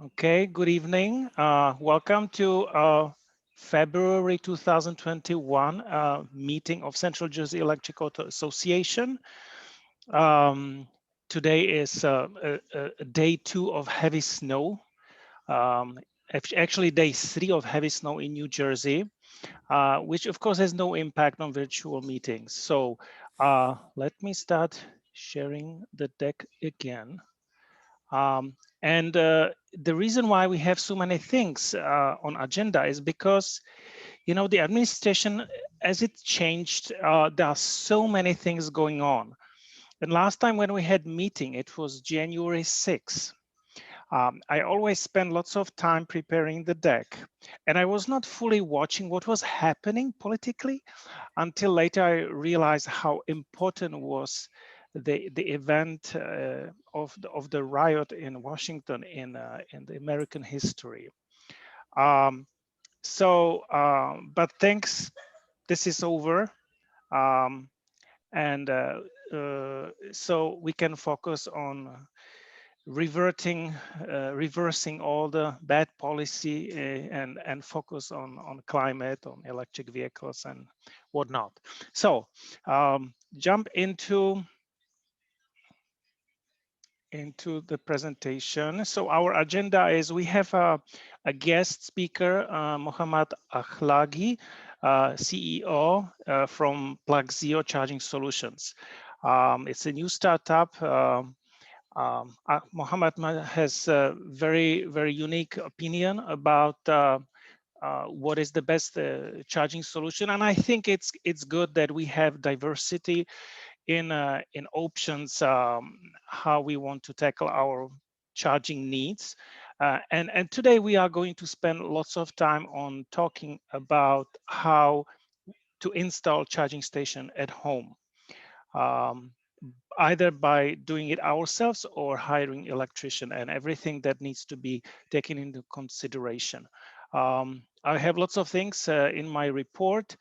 Okay, good evening. Welcome to February 2021 meeting of Central Jersey Electric Auto Association. Um, Today is day 2 of heavy snow. Um, Actually, day 3 of heavy snow in New Jersey, which of course has no impact on virtual meetings. So let me start sharing the deck again. And the reason why we have so many things on agenda is because, the administration, as it changed, there are so many things going on. And last time when we had meeting, it was January 6th. I always spend lots of time preparing the deck, and I was not fully watching what was happening politically until later I realized how important was the event of the riot in Washington in the American history. Um, but thanks, this is over, um, and so we can focus on reversing all the bad policy and focus on climate, on electric vehicles and whatnot. So jump into the presentation. So our agenda is we have a guest speaker, Mohammad Akhlaghi, CEO from Plugzio Charging Solutions. It's a new startup. Mohammad has a very, very unique opinion about what is the best charging solution, and I think it's good that we have diversity in options, how we want to tackle our charging needs. And today we are going to spend lots of time on talking about how to install charging station at home. Um, Either by doing it ourselves or hiring electrician and everything that needs to be taken into consideration. I have lots of things in my report,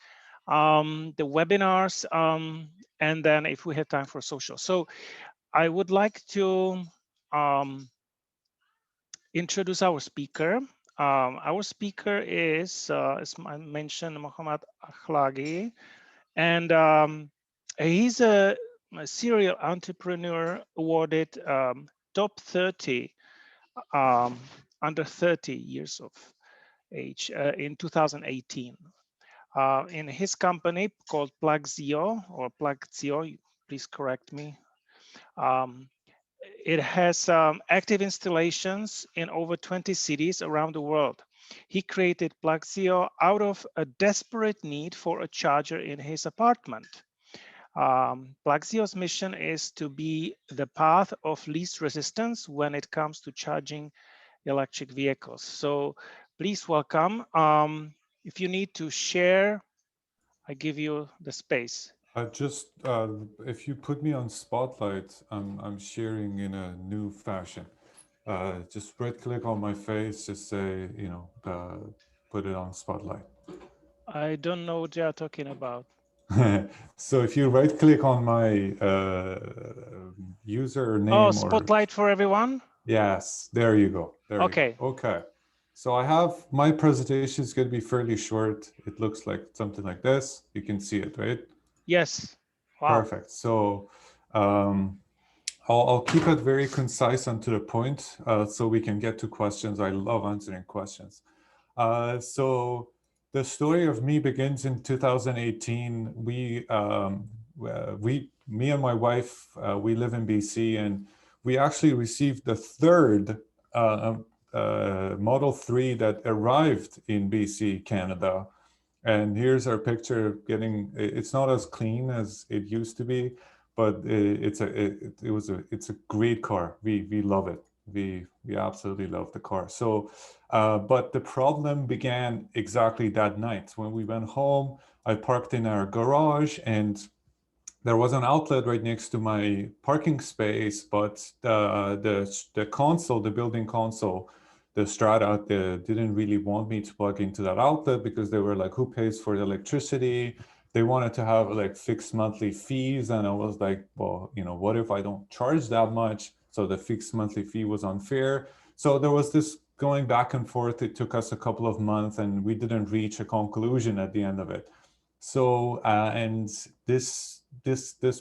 the webinars, and then if we have time for social. So I would like to introduce our speaker. Our speaker is, as I mentioned, Mohammad Akhlaghi, and he's a serial entrepreneur awarded top 30 um, under 30 years of age in 2018. In his company called Plugzio or Plugzio, please correct me. Um, it has active installations in over 20 cities around the world. He created Plugzio out of a desperate need for a charger in his apartment. Plugzio's mission is to be the path of least resistance when it comes to charging electric vehicles. So please welcome. If you need to share, I give you the space. Just if you put me on spotlight, I'm sharing in a new fashion. Just right click on my face, just say, put it on spotlight. I don't know what you are talking about. So if you right click on my Oh, username or spotlight for everyone. yes, there you go. There you go. Okay. Okay. So I have my presentation is going to be fairly short. It looks like something like this. You can see it, right? Yes. Wow. Perfect. So um, I'll keep it very concise and to the point so we can get to questions. I love answering questions. So the story of me begins in 2018. Me and my wife, we live in BC, and we actually received the third Model 3 that arrived in BC, Canada. And here's our picture getting, it's not as clean as it used to be, but it's a great car. We love it. We absolutely love the car. So, but the problem began exactly that night when we went home. I parked in our garage, and there was an outlet right next to my parking space, but the console, the building console, the Strata, didn't really want me to plug into that outlet because they were like, who pays for the electricity? They wanted to have like fixed monthly fees. And I was like, well, what if I don't charge that much? So the fixed monthly fee was unfair. So there was this going back and forth. It took us a couple of months and we didn't reach a conclusion at the end of it. So, and this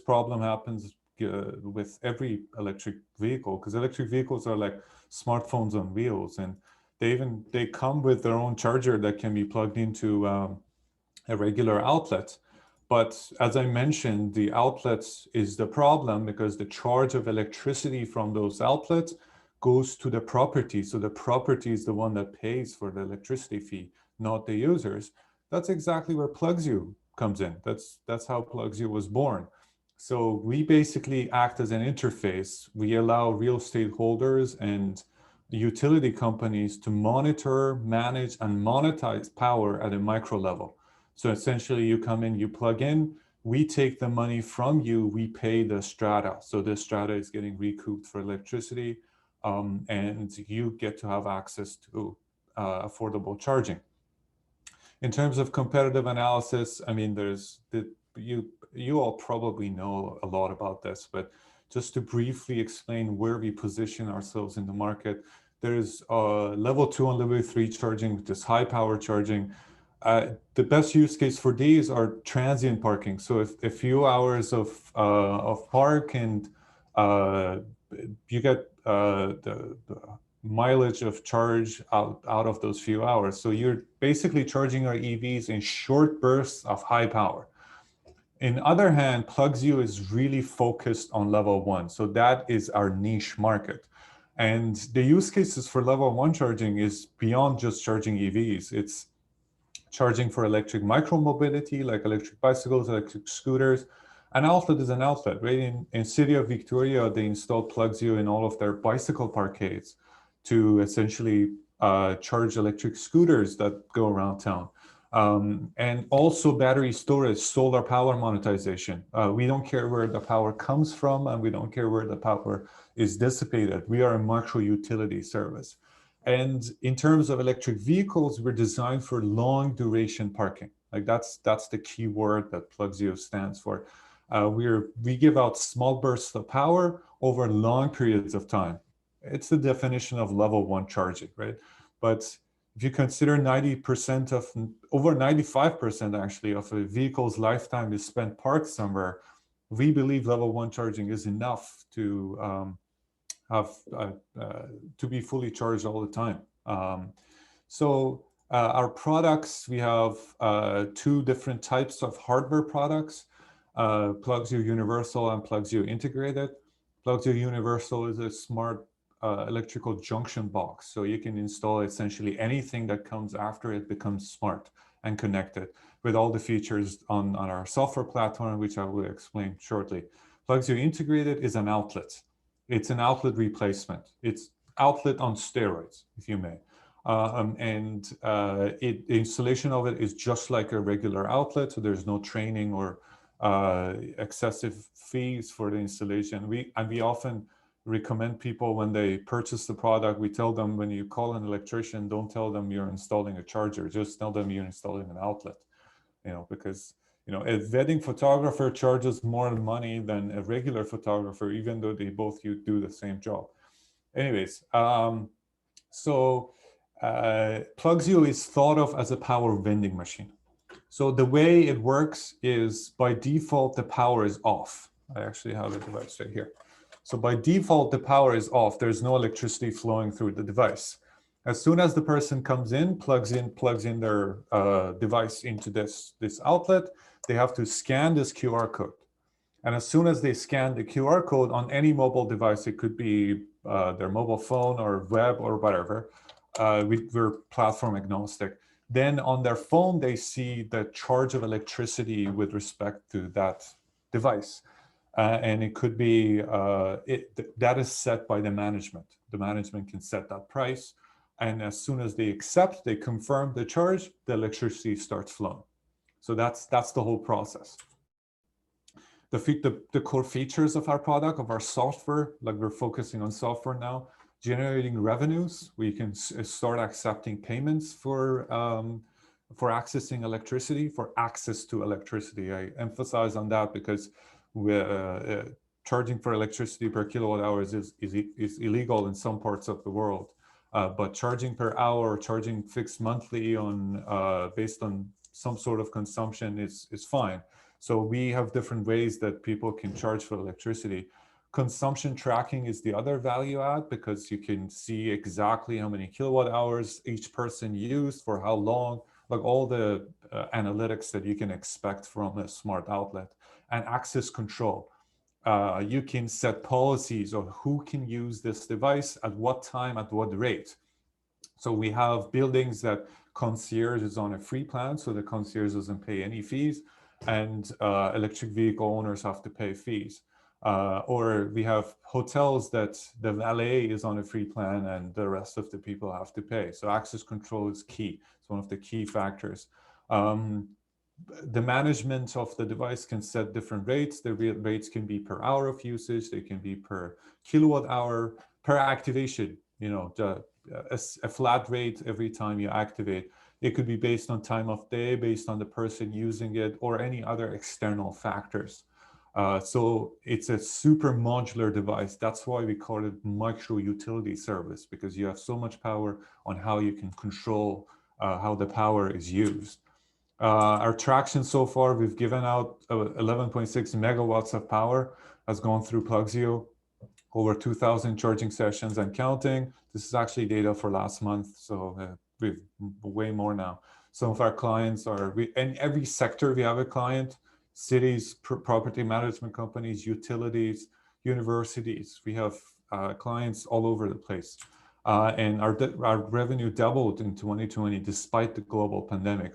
problem happens with every electric vehicle, because electric vehicles are like smartphones on wheels, and they come with their own charger that can be plugged into a regular outlet. But as I mentioned, the outlets is the problem, because the charge of electricity from those outlets goes to the property. So the property is the one that pays for the electricity fee, not the users. That's exactly where Plugzio comes in. That's how Plugzio was born. So we basically act as an interface. We allow real estate holders and utility companies to monitor, manage, and monetize power at a micro level. So essentially you come in, you plug in, we take the money from you, we pay the strata. So the strata is getting recouped for electricity, and you get to have access to affordable charging. In terms of competitive analysis, I mean, you all probably know a lot about this, but just to briefly explain where we position ourselves in the market, there's level 2 and level 3 charging, which is high power charging. The best use case for these are transient parking. So if a few hours of park, and you get the mileage of charge out of those few hours. So you're basically charging our EVs in short bursts of high power. In other hand, Plugzio is really focused on level 1. So that is our niche market. And the use cases for level 1 charging is beyond just charging EVs. It's charging for electric micromobility, like electric bicycles, electric scooters. An outlet is an outlet, right? In city of Victoria, they installed Plugzio in all of their bicycle parkades to essentially charge electric scooters that go around town. And also battery storage, solar power monetization. We don't care where the power comes from, and we don't care where the power is dissipated. We are a micro utility service. And in terms of electric vehicles, we're designed for long duration parking. Like that's the key word that Plugzio stands for. We give out small bursts of power over long periods of time. It's the definition of level 1 charging, right? But if you consider 90% of, over 95% actually of a vehicle's lifetime is spent parked somewhere, we believe level 1 charging is enough to to be fully charged all the time. Our products, we have 2 different types of hardware products, Plugzio Universal and Plugzio Integrated. Plugzio Universal is a smart electrical junction box. So you can install essentially anything that comes after it becomes smart and connected, with all the features on our software platform, which I will explain shortly. Plugzio Integrated is an outlet. It's an outlet replacement. It's outlet on steroids, if you may. The installation of it is just like a regular outlet, so there's no training or excessive fees for the installation. We often recommend people, when they purchase the product, we tell them, when you call an electrician, don't tell them you're installing a charger, just tell them you're installing an outlet, because a wedding photographer charges more money than a regular photographer, even though they both do the same job. Anyways, Plugzio is thought of as a power vending machine. So the way it works is, by default, the power is off. I actually have the device right here. So by default, the power is off. There's no electricity flowing through the device. As soon as the person comes in, plugs in their device into this outlet, they have to scan this QR code. And as soon as they scan the QR code on any mobile device, it could be their mobile phone or web or whatever, we're platform agnostic. Then on their phone, they see the charge of electricity with respect to that device. And it could be, that is set by the management. The management can set that price. And as soon as they accept, they confirm the charge, the electricity starts flowing. So that's the whole process. The core features of our product, of our software, like we're focusing on software now, generating revenues. We can start accepting payments for accessing electricity, for access to electricity. I emphasize on that because charging for electricity per kilowatt hours is illegal in some parts of the world. but charging per hour, charging fixed monthly on based on some sort of consumption is fine. So we have different ways that people can charge for electricity. Consumption tracking is the other value add, because you can see exactly how many kilowatt hours each person used for how long, like all the analytics that you can expect from a smart outlet. And access control. You can set policies of who can use this device at what time, at what rate. So we have buildings that concierge is on a free plan, so the concierge doesn't pay any fees, and electric vehicle owners have to pay fees. Or we have hotels that the valet is on a free plan and the rest of the people have to pay. So access control is key. It's one of the key factors. The management of the device can set different rates. The rates can be per hour of usage. They can be per kilowatt hour, per activation. You know, a flat rate every time you activate. It could be based on time of day, based on the person using it, or any other external factors. So it's a super modular device. That's why we call it micro utility service, because you have so much power on how you can control how the power is used. Our traction so far, we've given out 11.6 megawatts of power, has gone through Plugzio, over 2,000 charging sessions and counting. This is actually data for last month, so we've way more now. Some of our clients are, in every sector we have a client, cities, property management companies, utilities, universities. We have clients all over the place. And our revenue doubled in 2020 despite the global pandemic.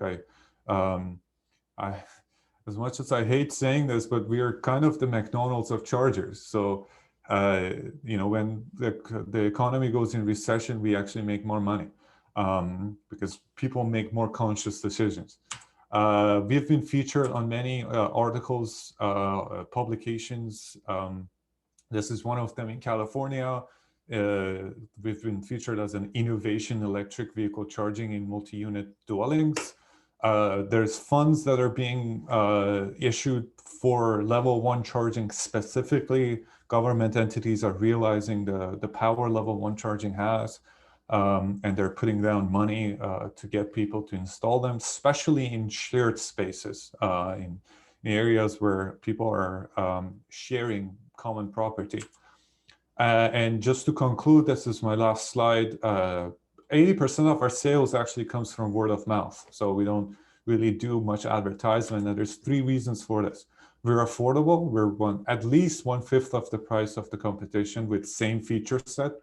As much as I hate saying this, but we are kind of the McDonald's of chargers. So, you know, when the economy goes in recession, we actually make more money because people make more conscious decisions. We've been featured on many articles, publications. This is one of them in California. We've been featured as an innovation electric vehicle charging in multi-unit dwellings. There's funds that are being issued for level 1 charging specifically. Government entities are realizing the power level 1 charging has, and they're putting down money to get people to install them, especially in shared spaces, in areas where people are sharing common property. And just to conclude, this is my last slide. 80% of our sales actually comes from word of mouth. So we don't really do much advertisement. And there's 3 reasons for this. We're affordable. We're at least 1/5 of the price of the competition with same feature set.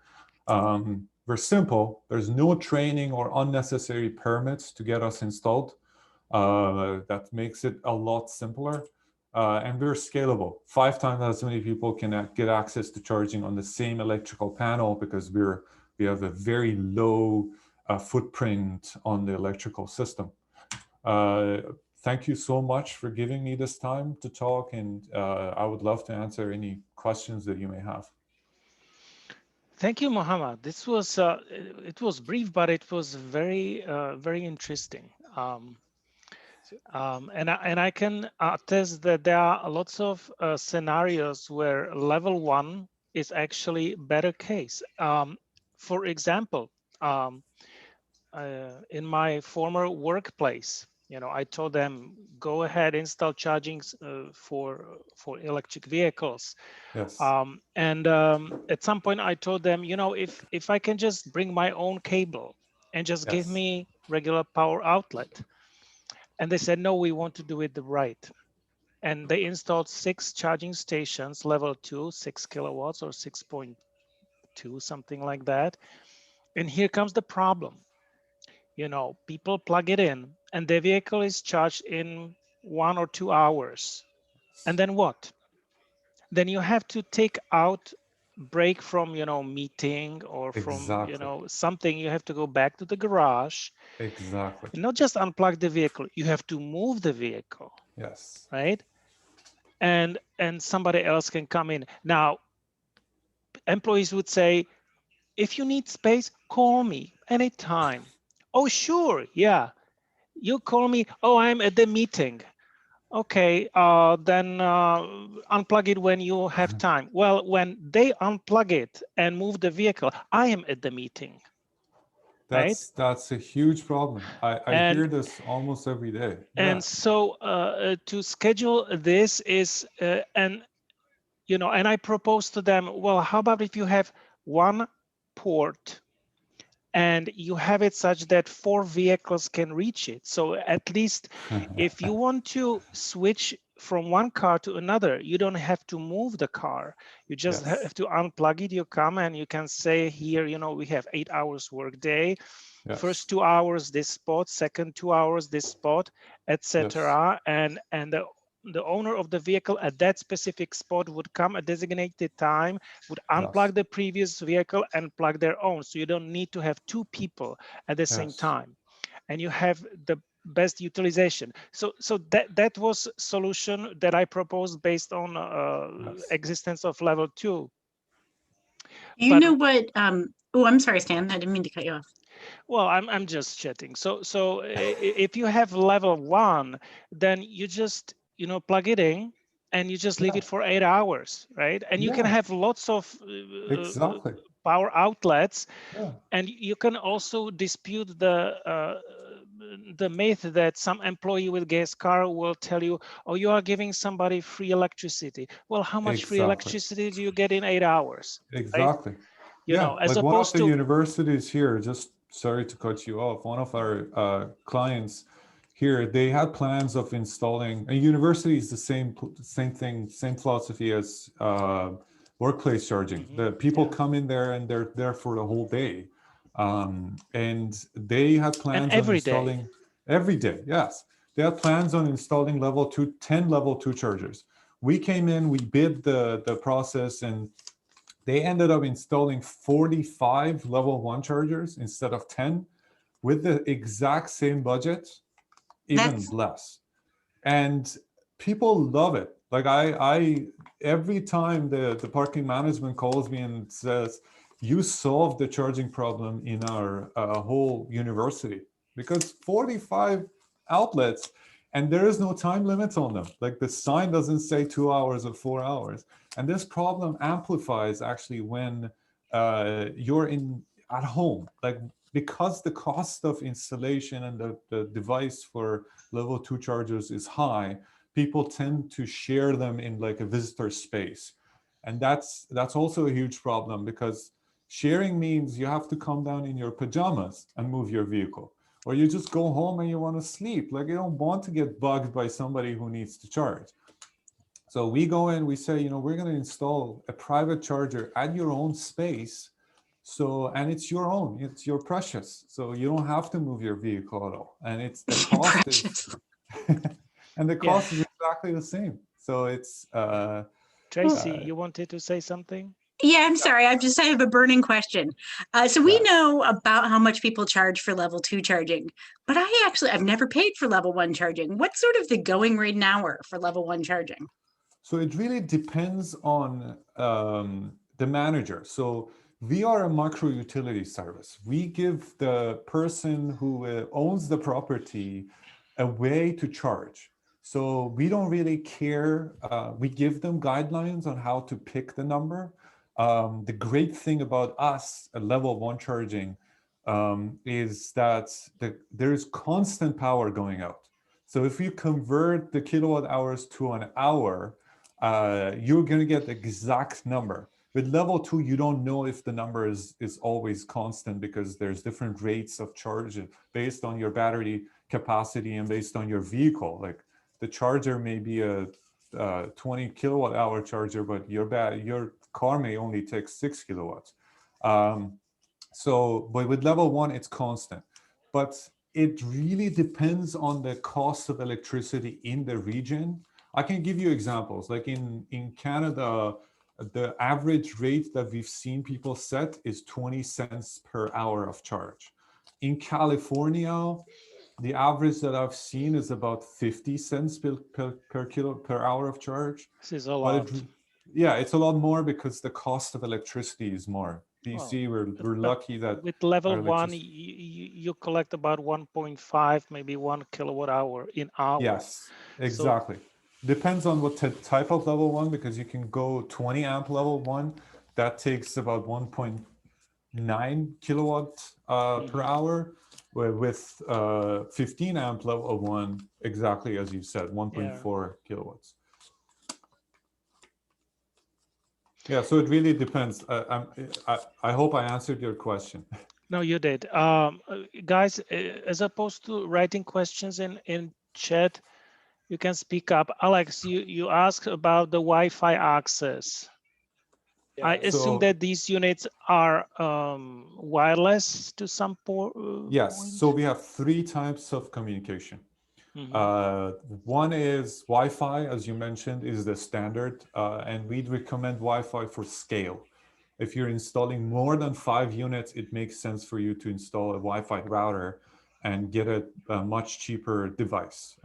We're simple. There's no training or unnecessary permits to get us installed. That makes it a lot simpler. And we're scalable. 5 times as many people can get access to charging on the same electrical panel because we have a very low footprint on the electrical system. Thank you so much for giving me this time to talk, and I would love to answer any questions that you may have. Thank you, Mohammad. This was it was brief, but it was very very interesting. And I can attest that there are lots of scenarios where level 1 is actually better case. For example, in my former workplace, you know, I told them, go ahead, install charging for electric vehicles. Yes. And at some point I told them, you know, if I can just bring my own cable and just give me regular power outlet. And they said, no, we want to do it the right. And they installed 6 charging stations, level 2, 6 kilowatts or 6.2, something like that. And here comes the problem. You know, people plug it in and the vehicle is charged in 1 or 2 hours. And then what? Then you have to take out break from, you know, meeting or from, you know, something. You have to go back to the garage. Exactly. And not just unplug the vehicle, you have to move the vehicle. Yes. Right. And somebody else can come in. Now, employees would say, if you need space, call me anytime. Oh, sure. Yeah. You call me. Oh, I'm at the meeting. Okay, then unplug it when you have time. Well, when they unplug it and move the vehicle, I am at the meeting. That's a huge problem. I hear this almost every day. And so to schedule this is, and I propose to them, well, how about if you have one port and you have it such that 4 vehicles can reach it. So at least if you want to switch from one car to another, you don't have to move the car. You just have to unplug it. You come and you can say here, we have 8 hours work day. Yes. First 2 hours this spot, second 2 hours this spot, etc. Yes. And the owner of the vehicle at that specific spot would come at designated time, would unplug the previous vehicle and plug their own. So you don't need to have 2 people at the same time, and you have the best utilization. So that was solution that I proposed based on existence of level 2. You know what? Oh, I'm sorry, Stan. I didn't mean to cut you off. Well, I'm just chatting. So if you have level 1, then you just plug it in and you just leave it for 8 hours, right? And you can have lots of power outlets, and you can also dispute the myth that some employee with gas car will tell you, oh, you are giving somebody free electricity. Well, how much free electricity do you get in 8 hours? Exactly. Right? As like one of the to universities here, just sorry to cut you off, one of our clients here, they had plans of installing, a university is the same thing, same philosophy as workplace charging. The people come in there and they're there for the whole day. And they had plans on installing every day. Yes, they had plans on installing 10 level 2 chargers. We came in, we bid the process, and they ended up installing 45 level 1 chargers instead of 10 with the exact same budget, even less. And people love it. Like I every time the parking management calls me and says, you solved the charging problem in our whole university, because 45 outlets, and there is no time limit on them. Like the sign doesn't say 2 hours or 4 hours. And this problem amplifies actually when you're at home, like because the cost of installation and the device for level 2 chargers is high, people tend to share them in like a visitor space. And that's also a huge problem, because sharing means you have to come down in your pajamas and move your vehicle, or you just go home and you want to sleep. Like you don't want to get bugged by somebody who needs to charge. So we go in, we say, we're going to install a private charger at your own space. So, and it's your own, it's your precious. So you don't have to move your vehicle at all. And it's the cost is, and the cost is exactly the same. So it's, Tracy, you wanted to say something? Yeah, I'm sorry. I have a burning question. So we know about how much people charge for level 2 charging, but I've never paid for level 1 charging. What's sort of the going rate an hour for level 1 charging? So it really depends on the manager. So we are a micro utility service. We give the person who owns the property a way to charge. So we don't really care. We give them guidelines on how to pick the number. The great thing about us at level 1 charging is that there is constant power going out. So if you convert the kilowatt hours to an hour, you're going to get the exact number. With level 2, you don't know if the number is always constant, because there's different rates of charge based on your battery capacity and based on your vehicle. Like the charger may be a 20 kilowatt hour charger, but your car may only take 6 kilowatts. But with level 1, it's constant. But it really depends on the cost of electricity in the region. I can give you examples. Like in Canada, the average rate that we've seen people set is 20 cents per hour of charge. In California, the average that I've seen is about 50 cents per hour of charge. This is a lot. It's a lot more because the cost of electricity is more. BC, we're lucky that with level 1, you collect about 1.5, maybe 1 kilowatt hour in hours. Yes, exactly. So, depends on what type of level 1, because you can go 20 amp level 1. That takes about 1.1 9 kilowatt per hour, with 15 amp level 1, exactly as you said, 1.4 kilowatts. Yeah, so it really depends. I hope I answered your question. No, you did. Guys, as opposed to writing questions in chat, you can speak up. Alex, you asked about the Wi-Fi access. Yeah, I assume that these units are wireless to some yes, point? so we have 3 types of communication. One is Wi-Fi, as you mentioned, is the standard, and we'd recommend Wi-Fi for scale. If you're installing more than 5 units, it makes sense for you to install a Wi-Fi router and get a much cheaper device,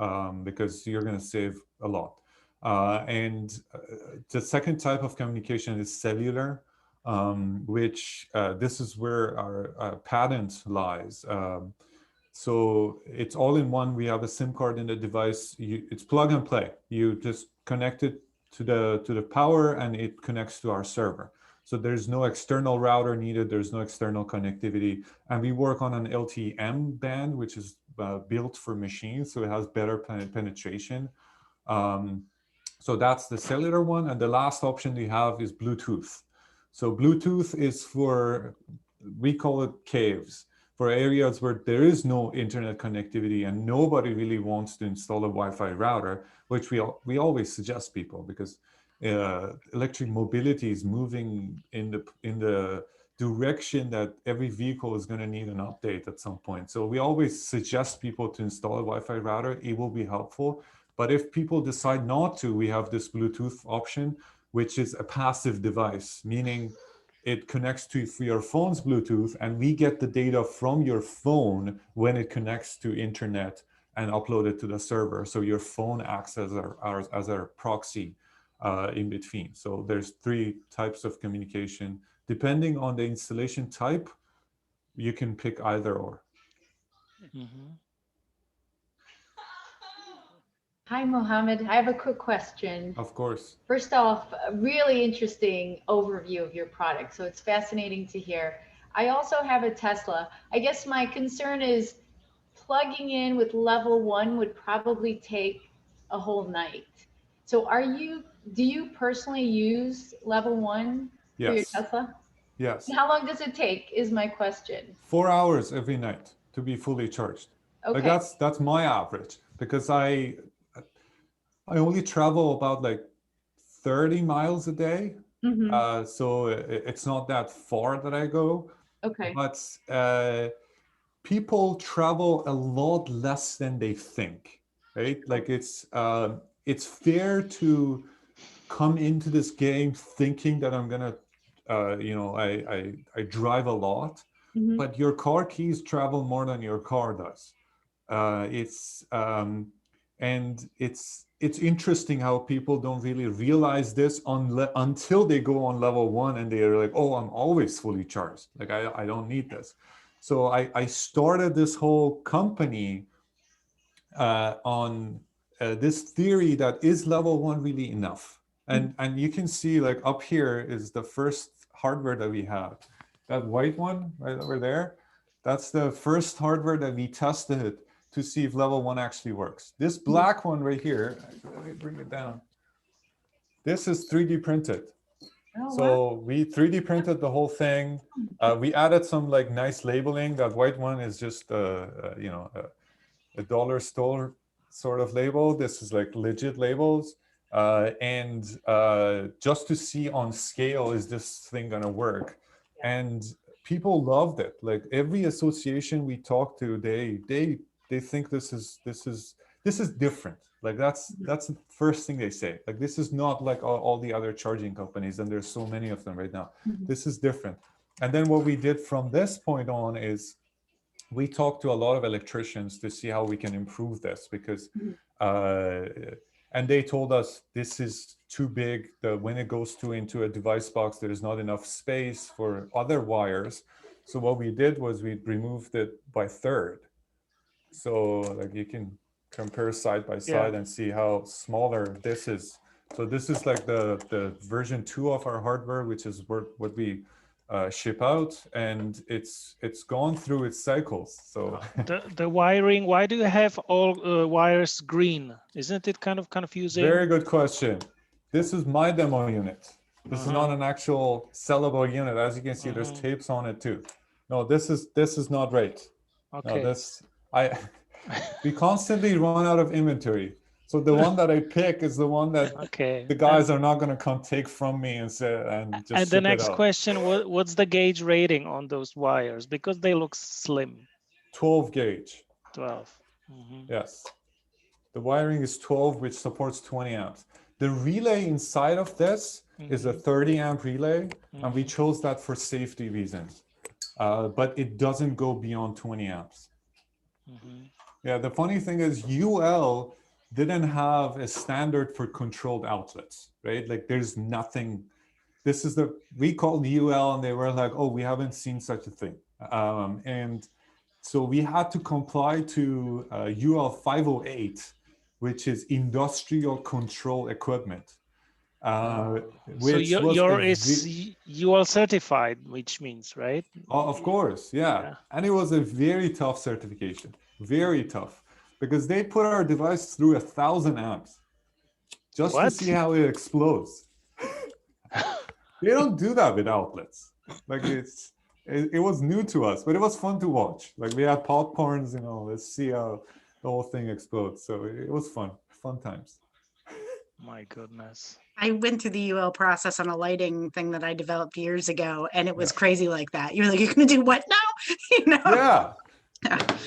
because you're going to save a lot. The second type of communication is cellular, which this is where our patent lies. So it's all in one. We have a SIM card in the device. It's plug and play. You just connect it to the power, and it connects to our server. So there's no external router needed. There's no external connectivity. And we work on an LTE-M band, which is built for machines, so it has better penetration. So that's the cellular one. And the last option we have is Bluetooth. So Bluetooth is for, we call it caves, for areas where there is no internet connectivity and nobody really wants to install a Wi-Fi router, which we always suggest people, because electric mobility is moving in the direction that every vehicle is going to need an update at some point. So we always suggest people to install a Wi-Fi router. It will be helpful. But if people decide not to, we have this Bluetooth option, which is a passive device, meaning it connects to your phone's Bluetooth, and we get the data from your phone when it connects to internet and upload it to the server. So your phone acts as our proxy in between. So there's 3 types of communication. Depending on the installation type, you can pick either or. Hi, Mohammed. I have a quick question. Of course. First off, a really interesting overview of your product. So it's fascinating to hear. I also have a Tesla. I guess my concern is plugging in with level 1 would probably take a whole night. So do you personally use level 1 for your Tesla? Yes. And how long does it take is my question. 4 hours every night to be fully charged. Okay. Like that's my average, because I only travel about like 30 miles a day. So it's not that far that I go. Okay. But people travel a lot less than they think, right? Like it's fair to come into this game thinking that I'm gonna, I drive a lot, but your car keys travel more than your car does. It's interesting how people don't really realize this until they go on level 1 and they're like, oh, I'm always fully charged. Like I don't need this. So I started this whole company on this theory that is level 1 really enough? And you can see, like, up here is the first hardware that we have. That white one right over there, that's the first hardware that we tested to see if level 1 actually works. This black one right here, let me bring it down. This is 3D printed. Oh, So wow. we 3D printed the whole thing. We added some like nice labeling. That white one is just a dollar store sort of label. This is like legit labels. And just to see on scale, is this thing gonna work? Yeah. And people loved it. Like every association we talk to, they think this is different. Like that's the first thing they say. Like this is not like all the other charging companies, and there's so many of them right now. This is different. And then what we did from this point on is we talked to a lot of electricians to see how we can improve this, because and they told us this is too big. When it goes into a device box, there is not enough space for other wires. So what we did was we removed it by third. So like you can compare side by side and see how smaller this is. So this is like the version 2 of our hardware, which is what we ship out, and it's gone through its cycles. So the wiring, why do you have all wires green? Isn't it kind of confusing? Very good question. This is my demo unit. This is not an actual sellable unit. As you can see, there's tapes on it too. No, this is not right. Okay. No, we constantly run out of inventory. So the one that I pick is the one that the guys are not going to come take from me and say and just. And the next question: what's the gauge rating on those wires? Because they look slim. 12 gauge. 12. Yes. The wiring is 12, which supports 20 amps. The relay inside of this is a 30 amp relay, and we chose that for safety reasons. But it doesn't go beyond 20 amps. Yeah, the funny thing is UL didn't have a standard for controlled outlets, right? Like there's nothing. This is we called UL and they were like, oh, we haven't seen such a thing. And so we had to comply to UL 508, which is industrial control equipment. So your is UL certified, which means, right? Oh, of course, yeah. And it was a very tough certification, very tough, because they put our device through 1,000 amps just to see how it explodes. They don't do that with outlets. Like it was new to us, but it was fun to watch. Like we had popcorns, let's see how the whole thing explodes. So it was fun times. My goodness. I went through the UL process on a lighting thing that I developed years ago, and it was crazy like that. You're like, you're going to do what now? Yeah.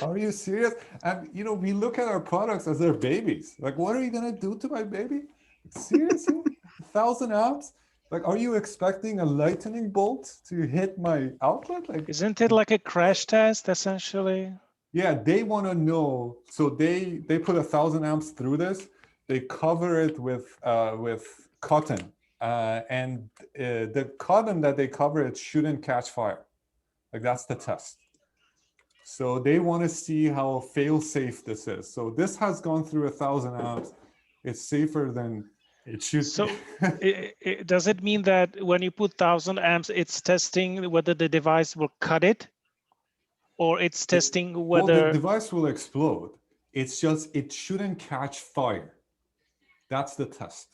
Are you serious? And, we look at our products as their babies. Like, what are you going to do to my baby? Seriously? 1,000 amps? Like, are you expecting a lightning bolt to hit my outlet? Like, isn't it like a crash test, essentially? Yeah, they want to know. So they put 1,000 amps through this. They cover it with cotton, and the cotton that they cover it shouldn't catch fire. Like that's the test. So they want to see how fail-safe this is. So this has gone through 1,000 amps. It's safer than it should. So does it mean that when you put 1,000 amps, it's testing whether the device will cut it, or it's testing whether well, the device will explode? It's just it shouldn't catch fire. That's the test.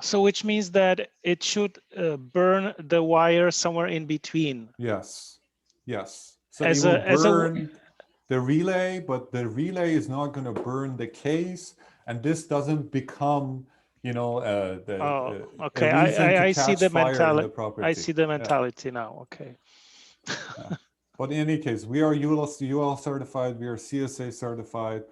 So which means that it should burn the wire somewhere in between. Yes. So it will burn the relay, but the relay is not going to burn the case, and this doesn't become, okay. I see the mentality. I see the mentality now. Okay. But in any case, we are UL certified. We are CSA certified.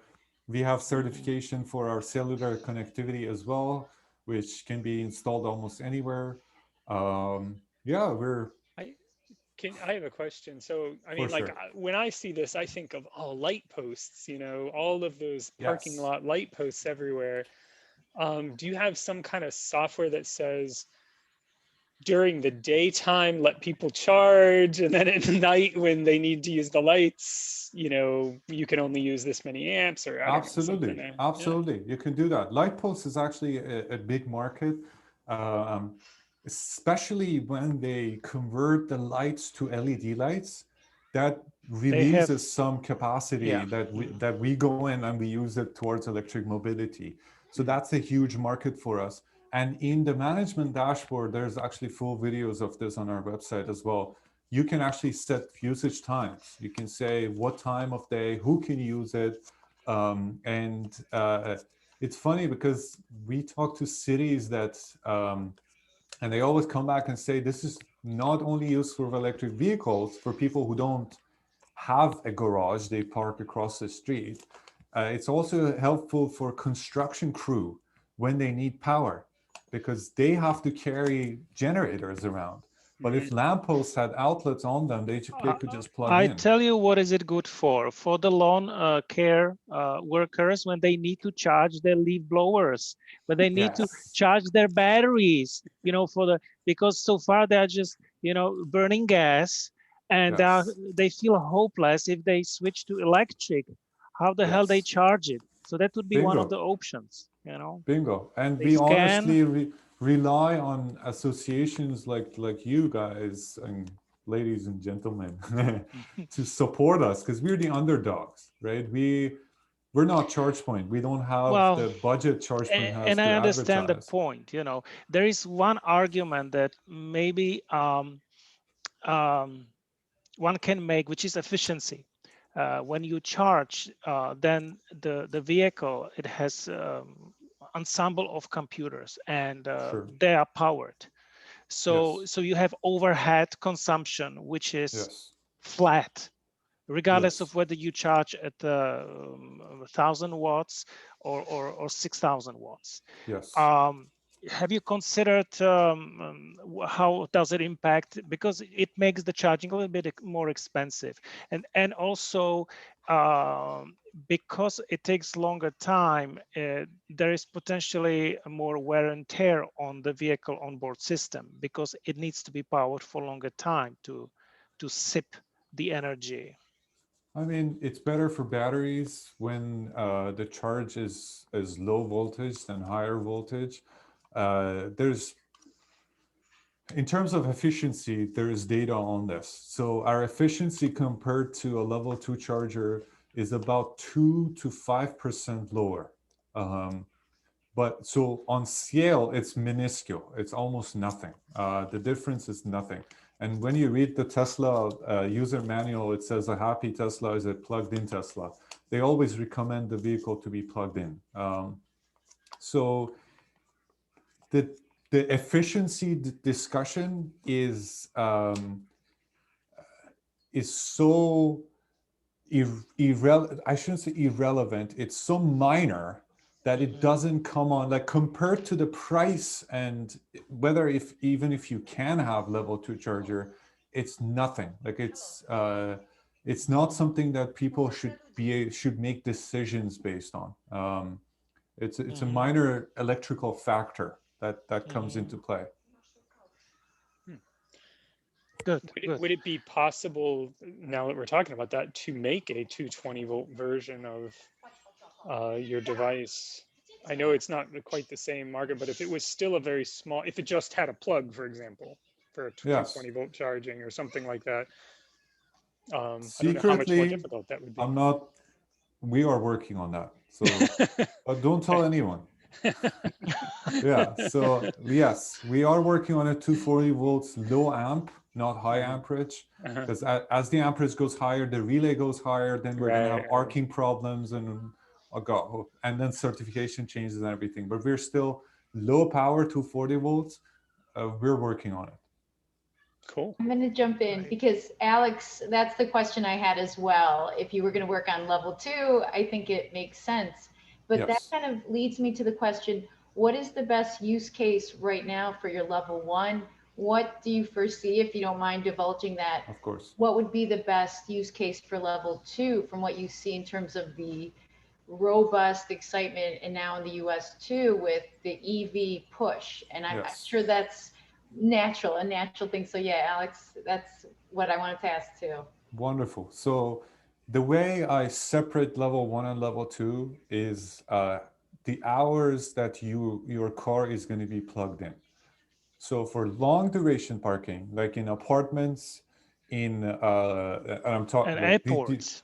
We have certification for our cellular connectivity as well, which can be installed almost anywhere. I have a question. So, I mean, when I see this, I think of light posts, all of those parking lot light posts everywhere. Do you have some kind of software that says during the daytime, let people charge, and then at night when they need to use the lights, you can only use this many amps? Or absolutely, you can do that. Light posts is actually a big market, especially when they convert the lights to LED lights. That releases some capacity that we go in and we use it towards electric mobility. So that's a huge market for us. And in the management dashboard, there's actually full videos of this on our website as well. You can actually set usage times. You can say what time of day, who can use it. It's funny because we talk to cities that, and they always come back and say, this is not only used for electric vehicles, for people who don't have a garage, they park across the street. It's also helpful for construction crew when they need power, because they have to carry generators around. But if lampposts had outlets on them, they could just plug in. I tell you what is it good for the lawn care workers when they need to charge their leaf blowers, when they need to charge their batteries, because so far they're just, burning gas, and they feel hopeless if they switch to electric. How the hell they charge it? So that would be one of the options, Bingo. And we honestly rely on associations like you guys and ladies and gentlemen to support us, because we're the underdogs, right? We're not ChargePoint. We don't have the budget ChargePoint has and to I understand advertise. the point. You know, there is one argument that maybe one can make, which is efficiency. When you charge, then the vehicle, it has ensemble of computers, and Sure. they are powered. So Yes. so you have overhead consumption, which is Yes. flat, regardless Yes. of whether you charge at 1,000 watts or 6,000 watts. Yes. Have you considered how does it impact, because it makes the charging a little bit more expensive, and also because it takes longer time, there is potentially more wear and tear on the vehicle onboard system, because it needs to be powered for longer time to sip the energy. I mean, it's better for batteries when the charge is low voltage than higher voltage. In terms of efficiency, there is data on this. So our efficiency compared to a level 2 charger is about 2 to 5% lower. But so on scale, it's minuscule. It's almost nothing. The difference is nothing. And when you read the Tesla user manual, it says a happy Tesla is a plugged-in Tesla. They always recommend the vehicle to be plugged in. So the efficiency discussion is so I shouldn't say irrelevant. It's so minor that it doesn't come on, like, compared to the price and whether even if you can have level 2 charger, it's nothing. Like, it's not something that people should make decisions based on. It's a minor electrical factor that comes into play. Good. Would it be possible, now that we're talking about that, to make a 220 volt version of your device? I know it's not quite the same market, but if it was still a very small, if it just had a plug, for example, for a 220 volt charging or something like that, I don't know how much more difficult that would be. We are working on that. So but don't tell anyone. Yeah, so yes, we are working on a 240 volts low amp, not high amperage, because as the amperage goes higher, the relay goes higher, then we're going to have arcing problems and then certification changes and everything. But we're still low power 240 volts. We're working on it. Cool. I'm going to jump in because Alex, that's the question I had as well. If you were going to work on level 2, I think it makes sense. But that kind of leads me to the question, what is the best use case right now for your level 1? What do you foresee, if you don't mind divulging that? Of course. What would be the best use case for level 2 from what you see in terms of the robust excitement, and now in the US too with the EV push? And I'm sure that's a natural thing. So yeah, Alex, that's what I wanted to ask too. Wonderful. So the way I separate level 1 and level 2 is the hours that your car is going to be plugged in. So for long duration parking, like in apartments, and I'm talking airports.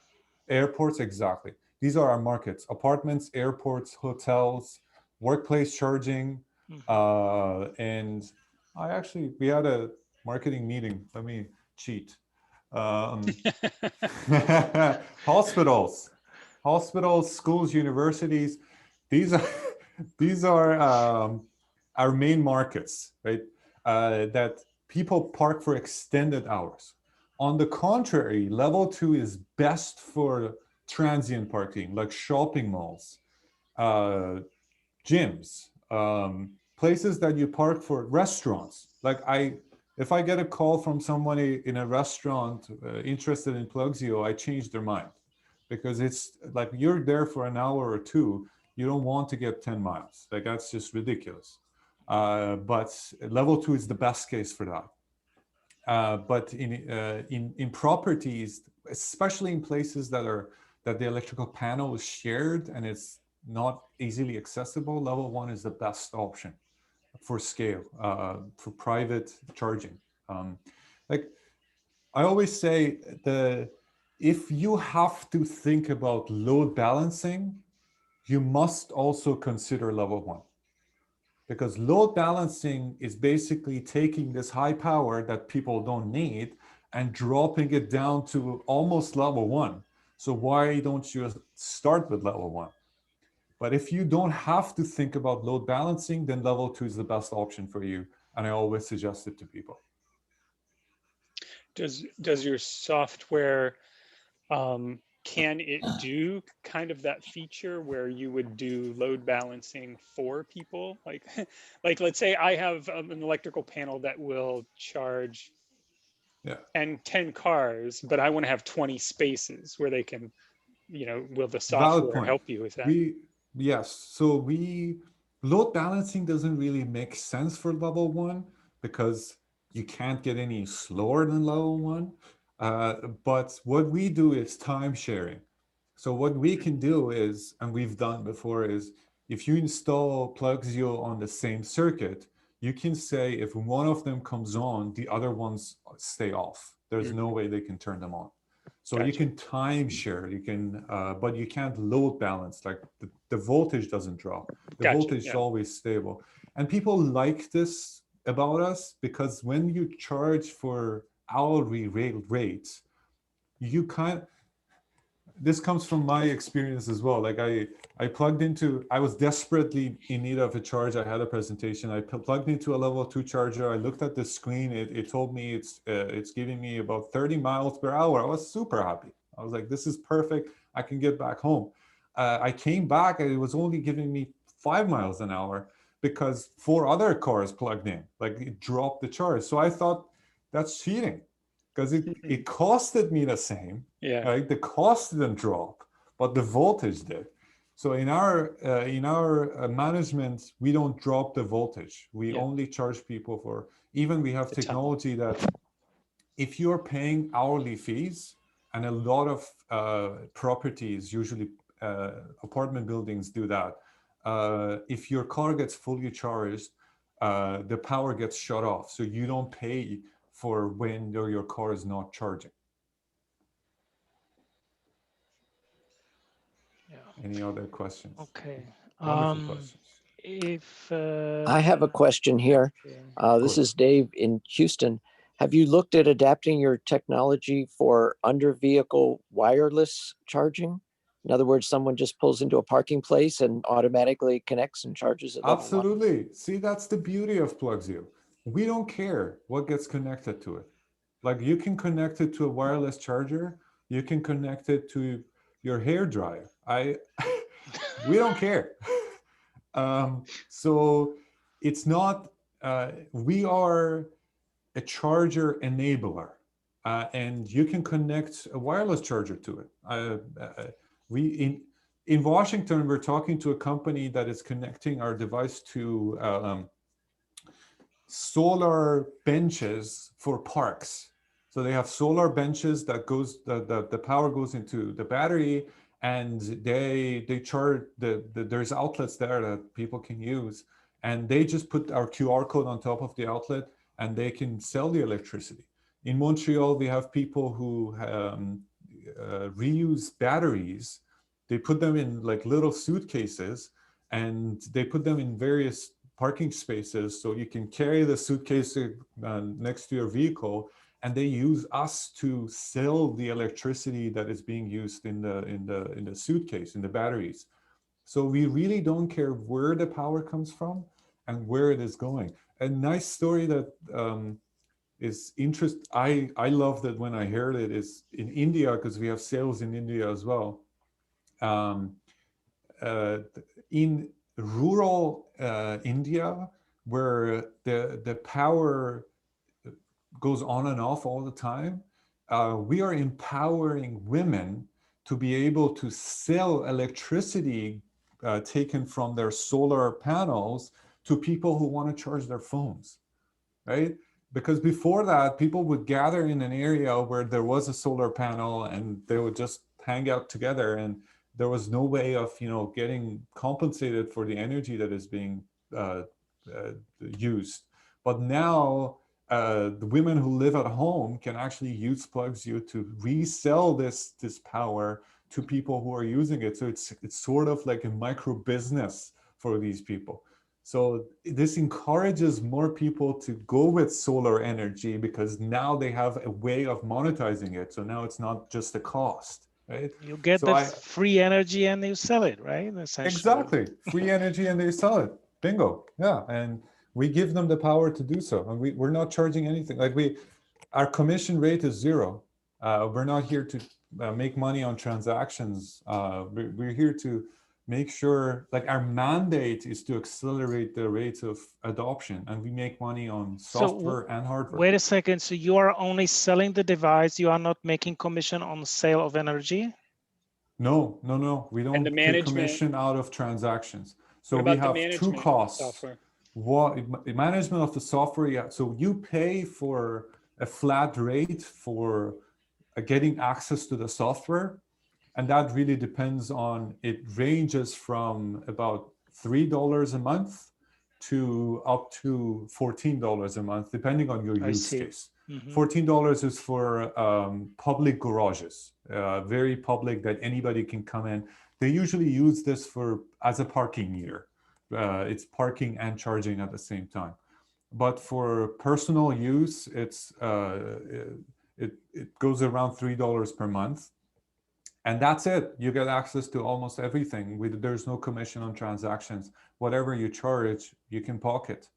Airports, exactly. These are our markets: apartments, airports, hotels, workplace charging, and we had a marketing meeting. Let me cheat. Hospitals, schools, universities. These are our main markets, right? That people park for extended hours. On the contrary, level 2 is best for transient parking, like shopping malls, gyms, places that you park for, restaurants. Like if I get a call from somebody in a restaurant interested in Plugzio, I change their mind, because it's like you're there for an hour or two. You don't want to get 10 miles. Like, that's just ridiculous. But level 2 is the best case for that. But in properties, especially in places that the electrical panel is shared and it's not easily accessible, level 1 is the best option. for scale, for private charging. Like I always say, if you have to think about load balancing, you must also consider level 1. Because load balancing is basically taking this high power that people don't need and dropping it down to almost level 1. So why don't you start with level 1? But if you don't have to think about load balancing, then level 2 is the best option for you. And I always suggest it to people. Does your software, can it do kind of that feature where you would do load balancing for people? Like, like let's say I have an electrical panel that will charge 10 cars, but I want to have 20 spaces where they can, you know, will the software help you with that? Yes. So load balancing doesn't really make sense for level 1 because you can't get any slower than level 1. But what we do is time sharing. So what we can do is, and we've done before, is if you install Plugzio on the same circuit, you can say if one of them comes on, the other ones stay off. There's no way they can turn them on. So you can time share, you can, but you can't load balance, like the voltage doesn't drop. The voltage is always stable. And people like this about us because when you charge for hourly rates, you can't, this comes from my experience as well. Like I plugged into, I was desperately in need of a charge. I had a presentation. I plugged into a level 2 charger. I looked at the screen. It told me it's giving me about 30 miles per hour. I was super happy. I was like, this is perfect. I can get back home. I came back and it was only giving me 5 miles an hour because 4 other cars plugged in. Like it dropped the charge. So I thought that's cheating. Because it costed me the same, right? The cost didn't drop, but the voltage did. So in our management, we don't drop the voltage. We only charge people for, even we have technology that if you're paying hourly fees, and a lot of properties, usually apartment buildings do that. If your car gets fully charged, the power gets shut off. So you don't pay for when your car is not charging. Any other questions? Okay. Wonderful questions. If I have a question here. This is Dave in Houston. Have you looked at adapting your technology for under vehicle wireless charging? In other words, someone just pulls into a parking place and automatically connects and charges at level 1? Absolutely. See, that's the beauty of Plugzio. We don't care what gets connected to it. Like you can connect it to a wireless charger. You can connect it to your hair dryer. We don't care. So it's not, we are a charger enabler, and you can connect a wireless charger to it. In Washington, we're talking to a company that is connecting our device to solar benches for parks. So they have solar benches that goes, the power goes into the battery, and they charge, there's outlets there that people can use, and they just put our QR code on top of the outlet and they can sell the electricity. In Montreal, we have people who reuse batteries. They put them in like little suitcases and they put them in various parking spaces, so you can carry the suitcase next to your vehicle, and they use us to sell the electricity that is being used in the suitcase, in the batteries. So we really don't care where the power comes from and where it is going. A nice story that is interesting, I love that when I heard it, is in India, because we have sales in India as well. In rural India, where the power goes on and off all the time, we are empowering women to be able to sell electricity taken from their solar panels to people who want to charge their phones, right? Because before that, people would gather in an area where there was a solar panel and they would just hang out together, and there was no way of, getting compensated for the energy that is being used. But now the women who live at home can actually use Plugzio to resell this power to people who are using it. So it's sort of like a micro business for these people. So this encourages more people to go with solar energy because now they have a way of monetizing it. So now it's not just a cost, right? You get the free energy and you sell it, right? Exactly, free energy and they sell it. Bingo, yeah. And we give them the power to do so. And we're not charging anything. Like our commission rate is 0. We're not here to make money on transactions. We're here to make sure, like our mandate is to accelerate the rates of adoption, and we make money on software and hardware. Wait a second, so you are only selling the device, you are not making commission on the sale of energy? No, we don't take commission out of transactions. So we have 2 costs. Management of the software, yeah. So you pay for a flat rate for getting access to the software. And that really depends on, it ranges from about $3 a month to up to $14 a month, depending on your use case. $14 is for public garages, very public that anybody can come in. They usually use this as a parking meter. It's parking and charging at the same time. But for personal use, it goes around $3 per month. And that's it. You get access to almost everything. There's no commission on transactions. Whatever you charge, you can pocket.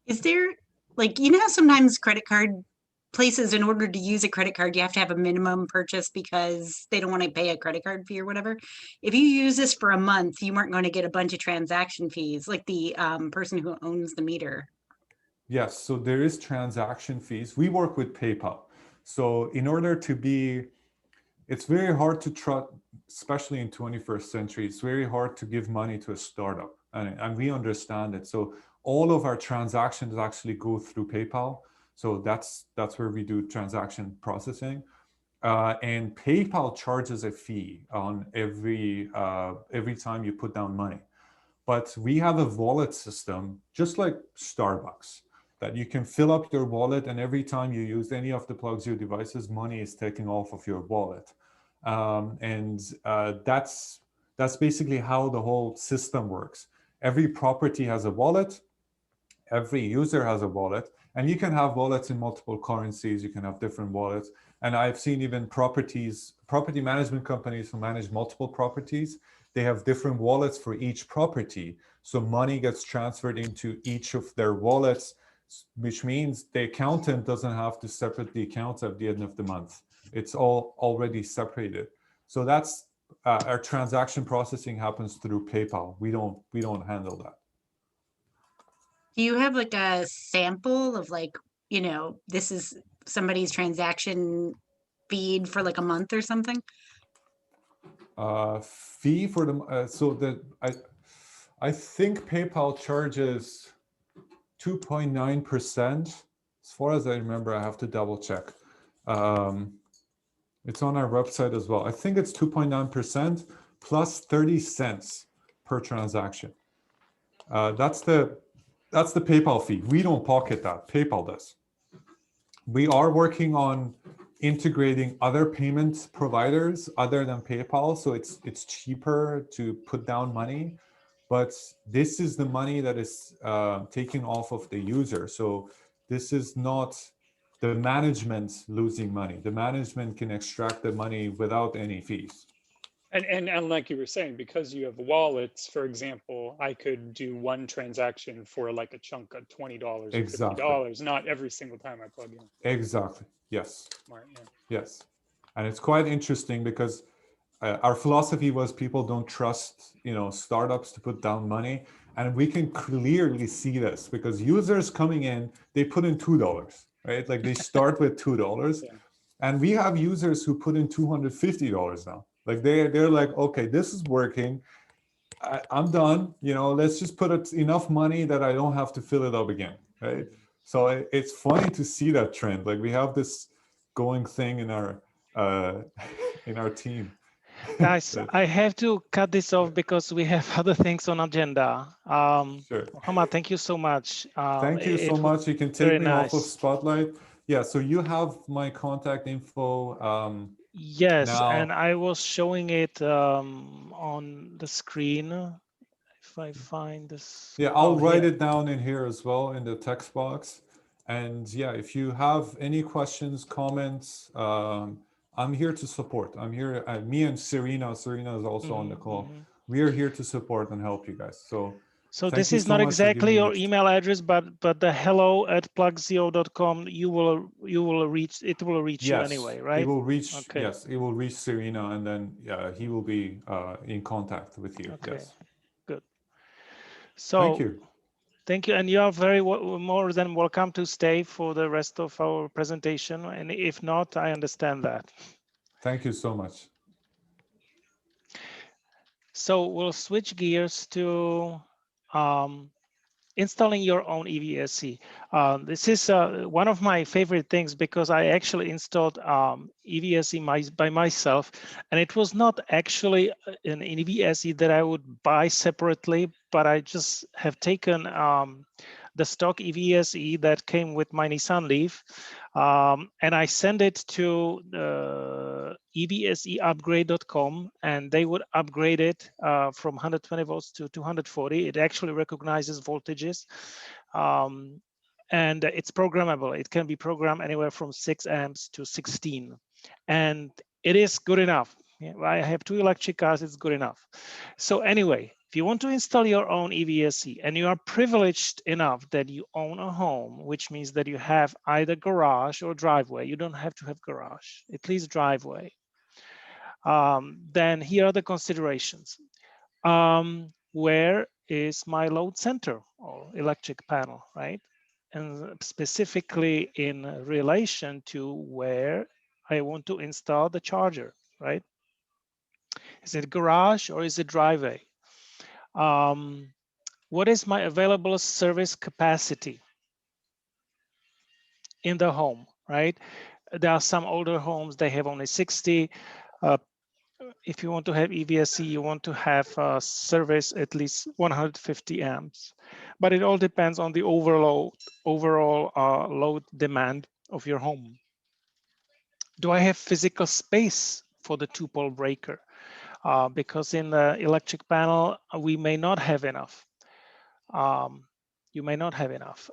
Is there, like, you know how sometimes credit card places, in order to use a credit card, you have to have a minimum purchase because they don't want to pay a credit card fee or whatever. If you use this for a month, you weren't going to get a bunch of transaction fees, like the person who owns the meter. Yes, so there is transaction fees. We work with PayPal. So in order to be, it's very hard to trust, especially in 21st century, it's very hard to give money to a startup. And we understand it. So all of our transactions actually go through PayPal. So that's where we do transaction processing. And PayPal charges a fee on every time you put down money. But we have a wallet system, just like Starbucks, that you can fill up your wallet, and every time you use any of the Plugzio devices, money is taken off of your wallet. That's basically how the whole system works. Every property has a wallet, every user has a wallet, and you can have wallets in multiple currencies, you can have different wallets. And I've seen even property management companies who manage multiple properties, they have different wallets for each property. So money gets transferred into each of their wallets, which means the accountant doesn't have to separate the accounts at the end of the month. It's all already separated. So that's our transaction processing happens through PayPal. We don't handle that. Do you have like a sample of, like, you know, this is somebody's transaction feed for like a month or something? Fee for the so that I think PayPal charges 2.9%. As far as I remember, I have to double check. It's on our website as well. I think it's 2.9% plus 30 cents per transaction. That's the PayPal fee. We don't pocket that. PayPal does. We are working on integrating other payment providers other than PayPal, so it's cheaper to put down money. But this is the money that is taken off of the user. So this is not the management losing money. The management can extract the money without any fees. And like you were saying, because you have wallets, for example, I could do one transaction for like a chunk of $20 or $50, not every single time I plug in. Exactly. Yes. Smart, yeah. Yes. And it's quite interesting because our philosophy was people don't trust, startups to put down money. And we can clearly see this because users coming in, they put in $2, right? Like they start with $2. Yeah. And we have users who put in $250 now. Like they're like, okay, this is working. I'm done. Let's just put enough money that I don't have to fill it up again, right? So it's funny to see that trend. Like we have this going thing in our team. Guys, I have to cut this off because we have other things on agenda. Sure. Mohammad, thank you so much. Thank you so much. You can take me off of Spotlight. Yeah, so you have my contact info. Yes, now. and I was showing it on the screen. If I find this. Yeah, I'll write it down in here as well in the text box. And yeah, if you have any questions, comments, I'm here to support. I'm here, me and Serena is also on the call. We are here to support and help you guys. So this is not exactly your email address, but the hello@plugzio.com, it will reach you anyway, right? It will reach, yes, it will reach Serena, and then he will be in contact with you. Okay, yes. Good. So thank you. Thank you, and you are very more than welcome to stay for the rest of our presentation. And if not, I understand that. Thank you so much. So we'll switch gears to installing your own EVSE. This is one of my favorite things because I actually installed EVSE by myself, and it was not actually an EVSE that I would buy separately, but I just have taken the stock EVSE that came with my Nissan Leaf, and I send it to EVSEupgrade.com, and they would upgrade it from 120 volts to 240. It actually recognizes voltages, and it's programmable. It can be programmed anywhere from 6 amps to 16, and it is good enough. I have 2 electric cars, it's good enough. So anyway, if you want to install your own EVSE and you are privileged enough that you own a home, which means that you have either garage or driveway, you don't have to have garage, at least driveway, then here are the considerations. Where is my load center or electric panel, right? And specifically in relation to where I want to install the charger, right? Is it garage or is it driveway? What is my available service capacity in the home, right? There are some older homes, they have only 60. If you want to have EVSE, you want to have service at least 150 amps. But it all depends on the overall load demand of your home. Do I have physical space for the 2-pole breaker? Because in the electric panel, we may not have enough. You may not have enough.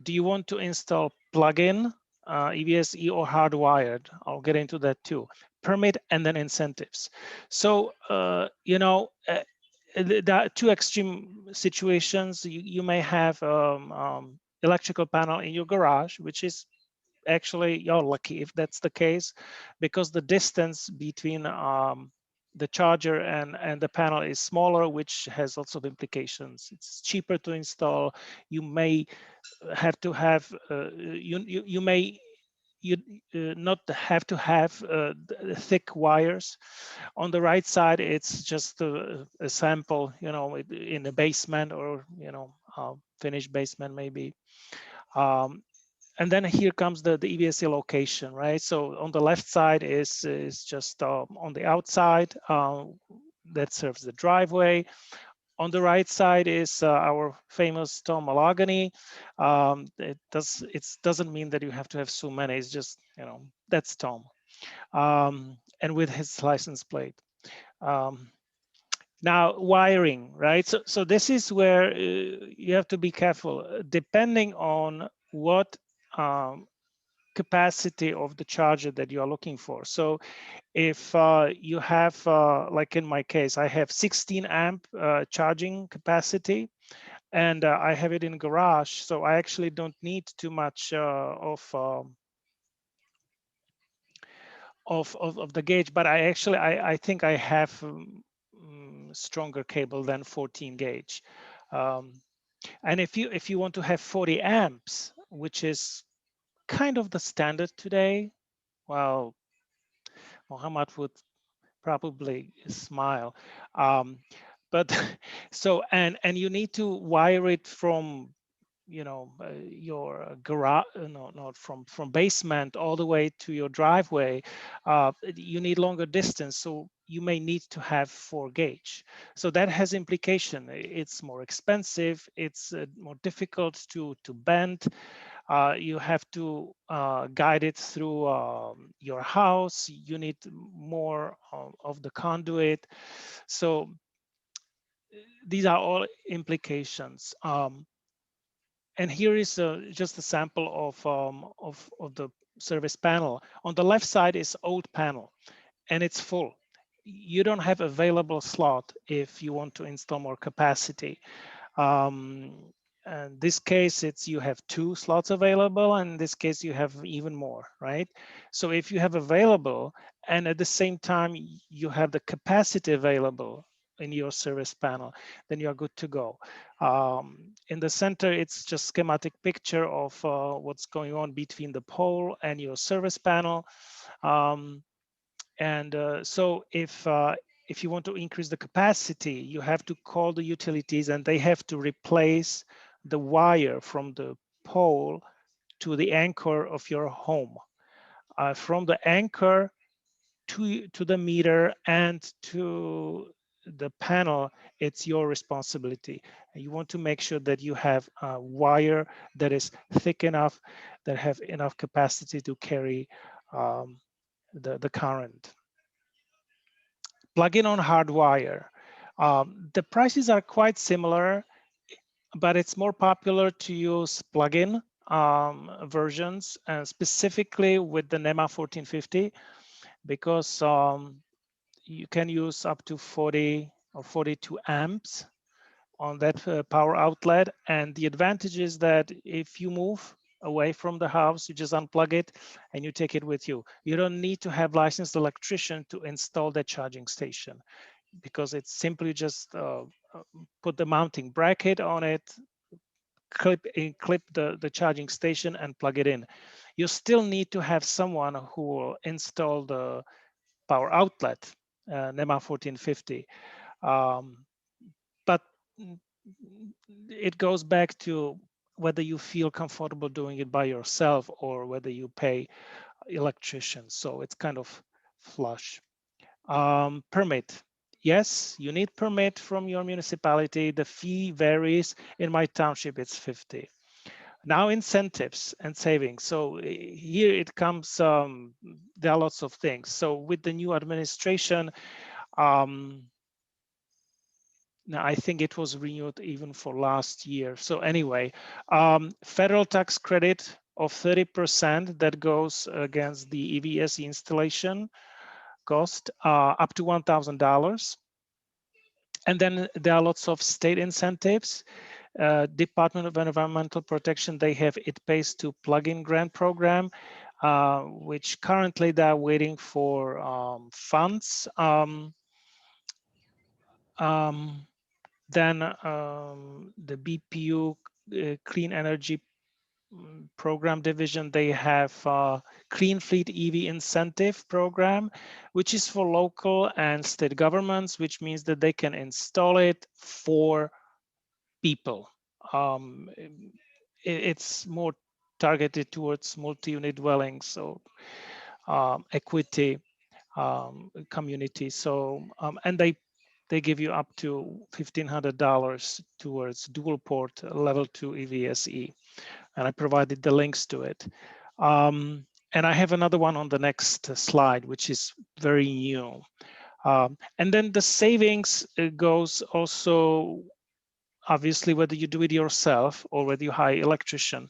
Do you want to install plug-in EVSE or hardwired? I'll get into that too. Permit and then incentives. So, there are 2 extreme situations. You may have electrical panel in your garage, which is actually, you're lucky if that's the case, because the distance between the charger and the panel is smaller, which has lots of implications. It's cheaper to install. You may have to have you may not have to have thick wires. On the right side, it's just a sample, in a basement or finished basement maybe. And then here comes the EVSE location, right? So on the left side is just on the outside that serves the driveway. On the right side is our famous Tom Mahogany. It doesn't mean that you have to have so many. It's just, that's Tom, and with his license plate. Now wiring, right? So this is where you have to be careful, depending on what capacity of the charger that you are looking for. So if you have, like in my case, I have 16 amp charging capacity, and I have it in garage, so I actually don't need too much of the gauge, but I think I have stronger cable than 14 gauge. And if you want to have 40 amps, which is kind of the standard today, well, Mohammad would probably smile. But so, and you need to wire it from your garage, not from basement all the way to your driveway, you need longer distance. So you may need to have 4 gauge. So that has implication. It's more expensive. It's more difficult to bend. You have to guide it through your house. You need more of the conduit. So these are all implications. And here is just a sample of the service panel. On the left side is old panel, and it's full. You don't have available slot if you want to install more capacity. In this case, you have 2 slots available, and in this case, you have even more, right? So if you have available, and at the same time, you have the capacity available in your service panel, then you are good to go. In the center, it's just schematic picture of what's going on between the pole and your service panel. So if you want to increase the capacity, you have to call the utilities, and they have to replace the wire from the pole to the anchor of your home. From the anchor to the meter and to the panel, it's your responsibility. And you want to make sure that you have a wire that is thick enough, that have enough capacity to carry the current. Plug-in on hardwire. The prices are quite similar, but it's more popular to use plug-in versions, specifically with the NEMA 1450, because you can use up to 40 or 42 amps on that power outlet. And the advantage is that if you move away from the house, you just unplug it and you take it with you. You don't need to have licensed electrician to install the charging station, because it's simply just put the mounting bracket on it, clip the charging station and plug it in. You still need to have someone who will install the power outlet, NEMA 1450. But it goes back to whether you feel comfortable doing it by yourself or whether you pay electricians. So it's kind of flush. Permit. Yes, you need permit from your municipality. The fee varies. In my township, it's 50. Now incentives and savings. So here it comes, there are lots of things. So with the new administration, now I think it was renewed even for last year. So anyway, federal tax credit of 30% that goes against the EVSE installation cost, up to $1,000. And then there are lots of state incentives. Department of Environmental Protection, they have It Pays to Plug-in grant program, which currently they're waiting for funds. Then the BPU Clean Energy Program Division, they have Clean Fleet EV Incentive Program, which is for local and state governments, which means that they can install it for people. It's more targeted towards multi-unit dwellings, so equity community. So and they give you up to $1,500 towards dual port level 2 EVSE, and I provided the links to it. And I have another one on the next slide, which is very new. And then the savings goes also, obviously, whether you do it yourself or whether you hire electrician.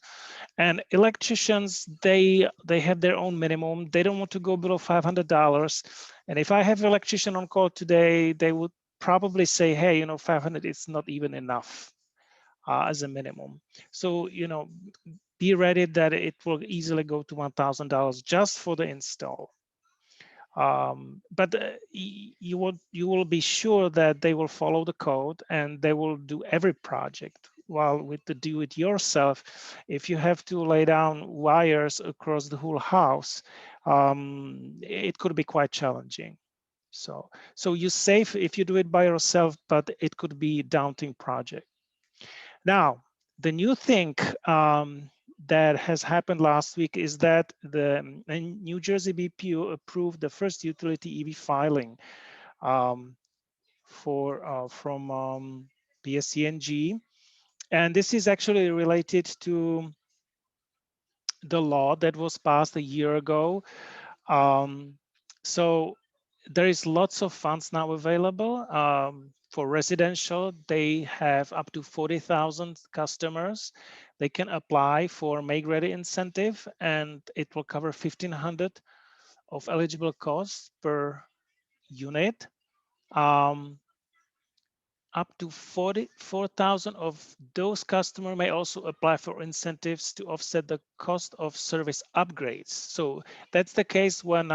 And electricians, they have their own minimum. They don't want to go below $500. And if I have an electrician on call today, they would probably say, hey, 500 is not even enough as a minimum. So, be ready that it will easily go to $1,000 just for the install. But you will be sure that they will follow the code and they will do every project. While with the do-it-yourself, if you have to lay down wires across the whole house, it could be quite challenging. So you save if you do it by yourself, but it could be a daunting project. Now, the new thing that has happened last week is that the New Jersey BPU approved the first utility EV filing from PSE&G, and this is actually related to the law that was passed a year ago. So there is lots of funds now available for residential. They have up to 40,000 customers. They can apply for make ready incentive, and it will cover 1,500 of eligible costs per unit. Up to 44,000 of those customers may also apply for incentives to offset the cost of service upgrades. So that's the case when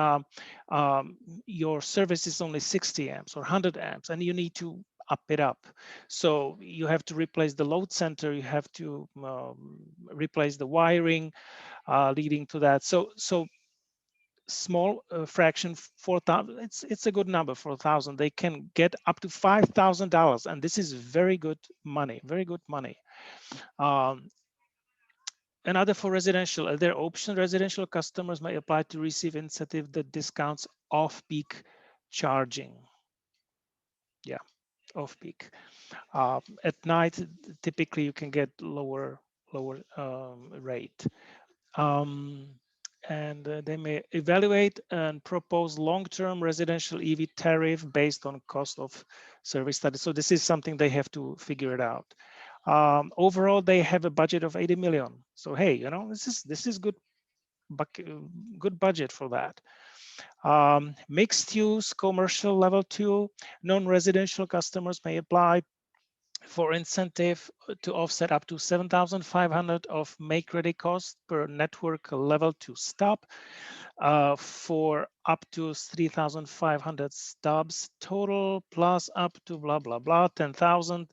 your service is only 60 amps or 100 amps and you need to up it up. So you have to replace the load center, you have to replace the wiring leading to that. So small fraction, 4,000, it's a good number, 4,000. They can get up to $5,000, and this is very good money, very good money. Another for residential, other option, residential customers may apply to receive incentive that discounts off-peak charging. Yeah, off-peak. At night, typically you can get lower rate. And they may evaluate and propose long-term residential EV tariff based on cost of service study. So this is something they have to figure it out. Overall, they have a budget of 80 million. So hey, you know, this is good budget for that. Mixed use, commercial level 2, non-residential customers may apply for incentive to offset up to 7,500 of make ready cost per network level 2 stop for up to 3,500 stubs total, plus up to blah blah blah 10,000,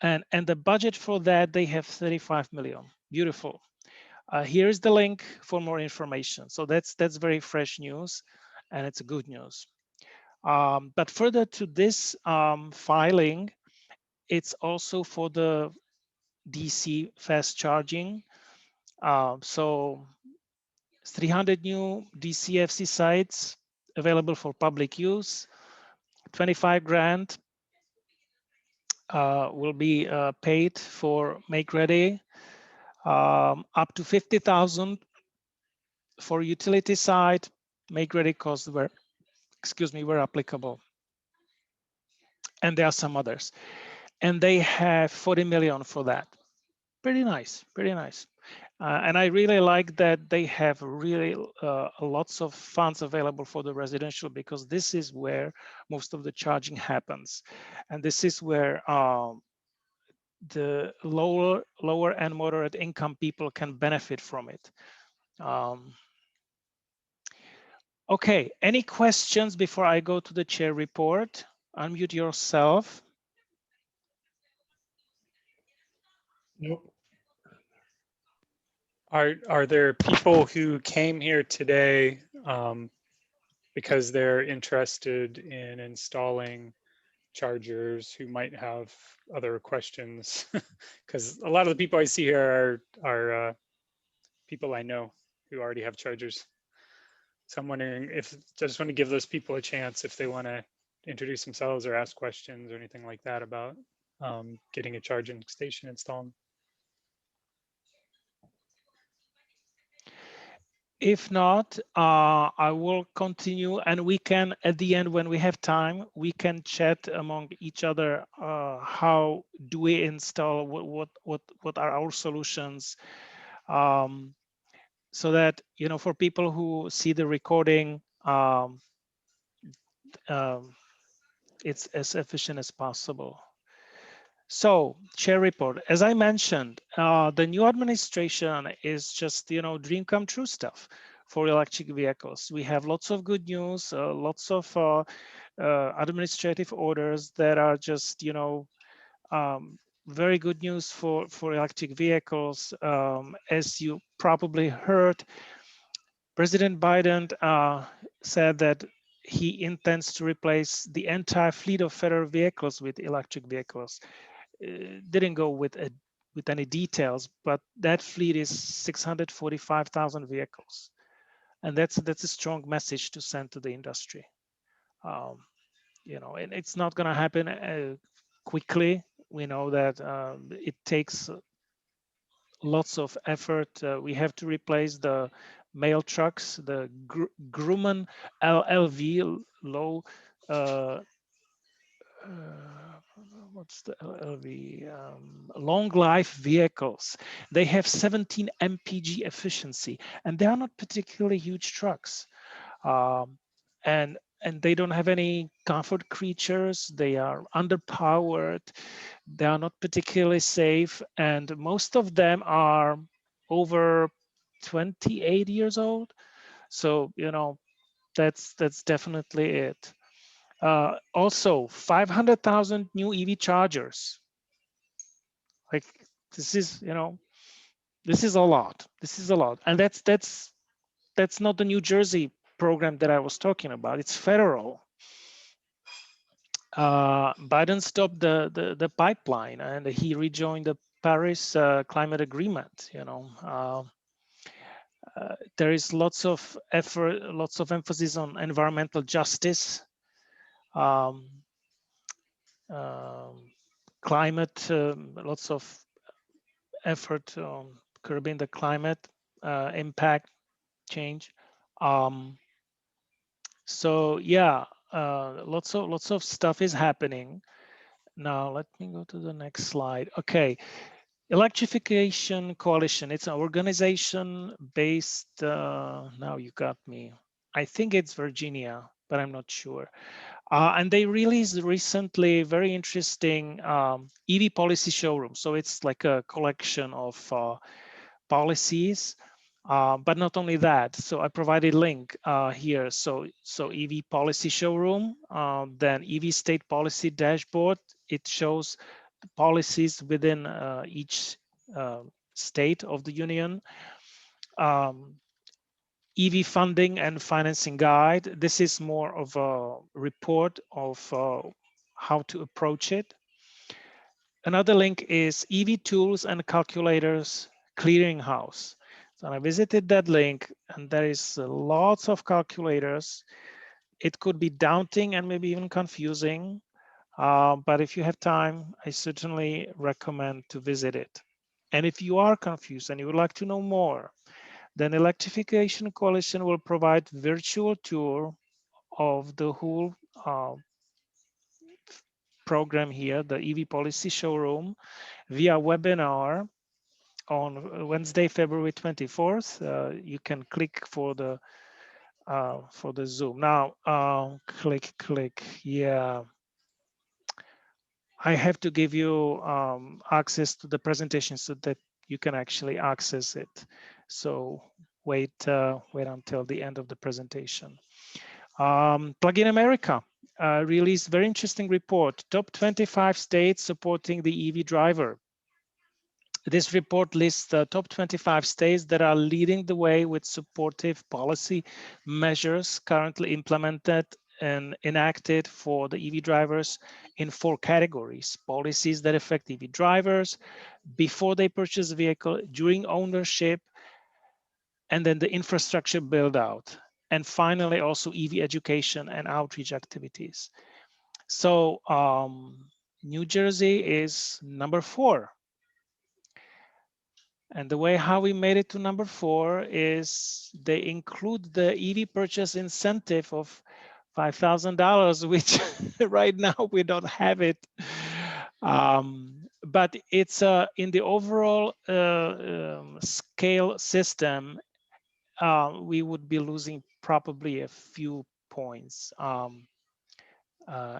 and the budget for that they have 35 million. Beautiful. Here's the link for more information. So that's very fresh news, and it's good news. But further to this filing, it's also for the DC fast charging. So 300 new DC EVSE sites available for public use. 25 grand will be paid for make ready. Up to 50,000 for utility side make ready costs were applicable. And there are some others. And they have 40 million for that. Pretty nice, pretty nice. And I really like that they have really lots of funds available for the residential, because this is where most of the charging happens. And this is where the lower and moderate income people can benefit from it. Okay, any questions before I go to the chair report? Unmute yourself. Nope. Are there people who came here today because they're interested in installing chargers who might have other questions? Because a lot of the people I see here are people I know who already have chargers. So I'm wondering if, I just want to give those people a chance if they want to introduce themselves or ask questions or anything like that about getting a charging station installed. If not, I will continue, and we can, at the end, when we have time, we can chat among each other. How do we install? What are our solutions? So that, you know, for people who see the recording, it's as efficient as possible. So, chair report. As I mentioned, the new administration is just, you know, dream come true stuff for electric vehicles. We have lots of good news, lots of administrative orders that are just, you know, very good news for electric vehicles. As you probably heard, President Biden said that he intends to replace the entire fleet of federal vehicles with electric vehicles. Didn't go with with any details, but that fleet is 645,000 vehicles, and that's a strong message to send to the industry. You know, and it's not going to happen quickly. We know that it takes lots of effort. We have to replace the mail trucks, the Grumman LLV, low what's the LLV? Long life vehicles. They have 17 mpg efficiency, and they are not particularly huge trucks. And they don't have any comfort creatures. They are underpowered. They are not particularly safe, and most of them are over 28 years old. So, you know, that's definitely it. Also, 500,000 new EV chargers. Like, this is, you know, this is a lot. This is a lot, and that's not the New Jersey program that I was talking about. It's federal. Biden stopped the pipeline, and he rejoined the Paris climate agreement. You know, there is lots of effort, lots of emphasis on environmental justice, climate, lots of effort on curbing the climate impact change. So yeah, lots of stuff is happening. Now let me go to the next slide. Okay, Electrification Coalition. It's an organization based. Now you got me. I think it's Virginia, but I'm not sure. And they released recently very interesting EV policy showroom. So it's like a collection of policies, but not only that. So I provided a link here. So EV policy showroom, then EV state policy dashboard. It shows the policies within each state of the union. EV funding and financing guide. This is more of a report of how to approach it. Another link is EV tools and calculators clearinghouse. So I visited that link, and there is lots of calculators. It could be daunting and maybe even confusing, but if you have time, I certainly recommend to visit it. And if you are confused and you would like to know more, then Electrification Coalition will provide virtual tour of the whole program here, the EV policy showroom, via webinar on Wednesday, February 24th. You can click for the Zoom. Now, click. Yeah, I have to give you access to the presentation so that you can actually access it. So wait until the end of the presentation. Plug-in America released very interesting report, top 25 states supporting the EV driver. This report lists the top 25 states that are leading the way with supportive policy measures currently implemented and enacted for the EV drivers in 4 categories: policies that affect EV drivers before they purchase a vehicle, during ownership, and then the infrastructure build out. And finally, also EV education and outreach activities. So New Jersey is number 4. And the way how we made it to number 4 is they include the EV purchase incentive of $5,000, which right now we don't have it. But it's in the overall scale system, we would be losing probably a few points.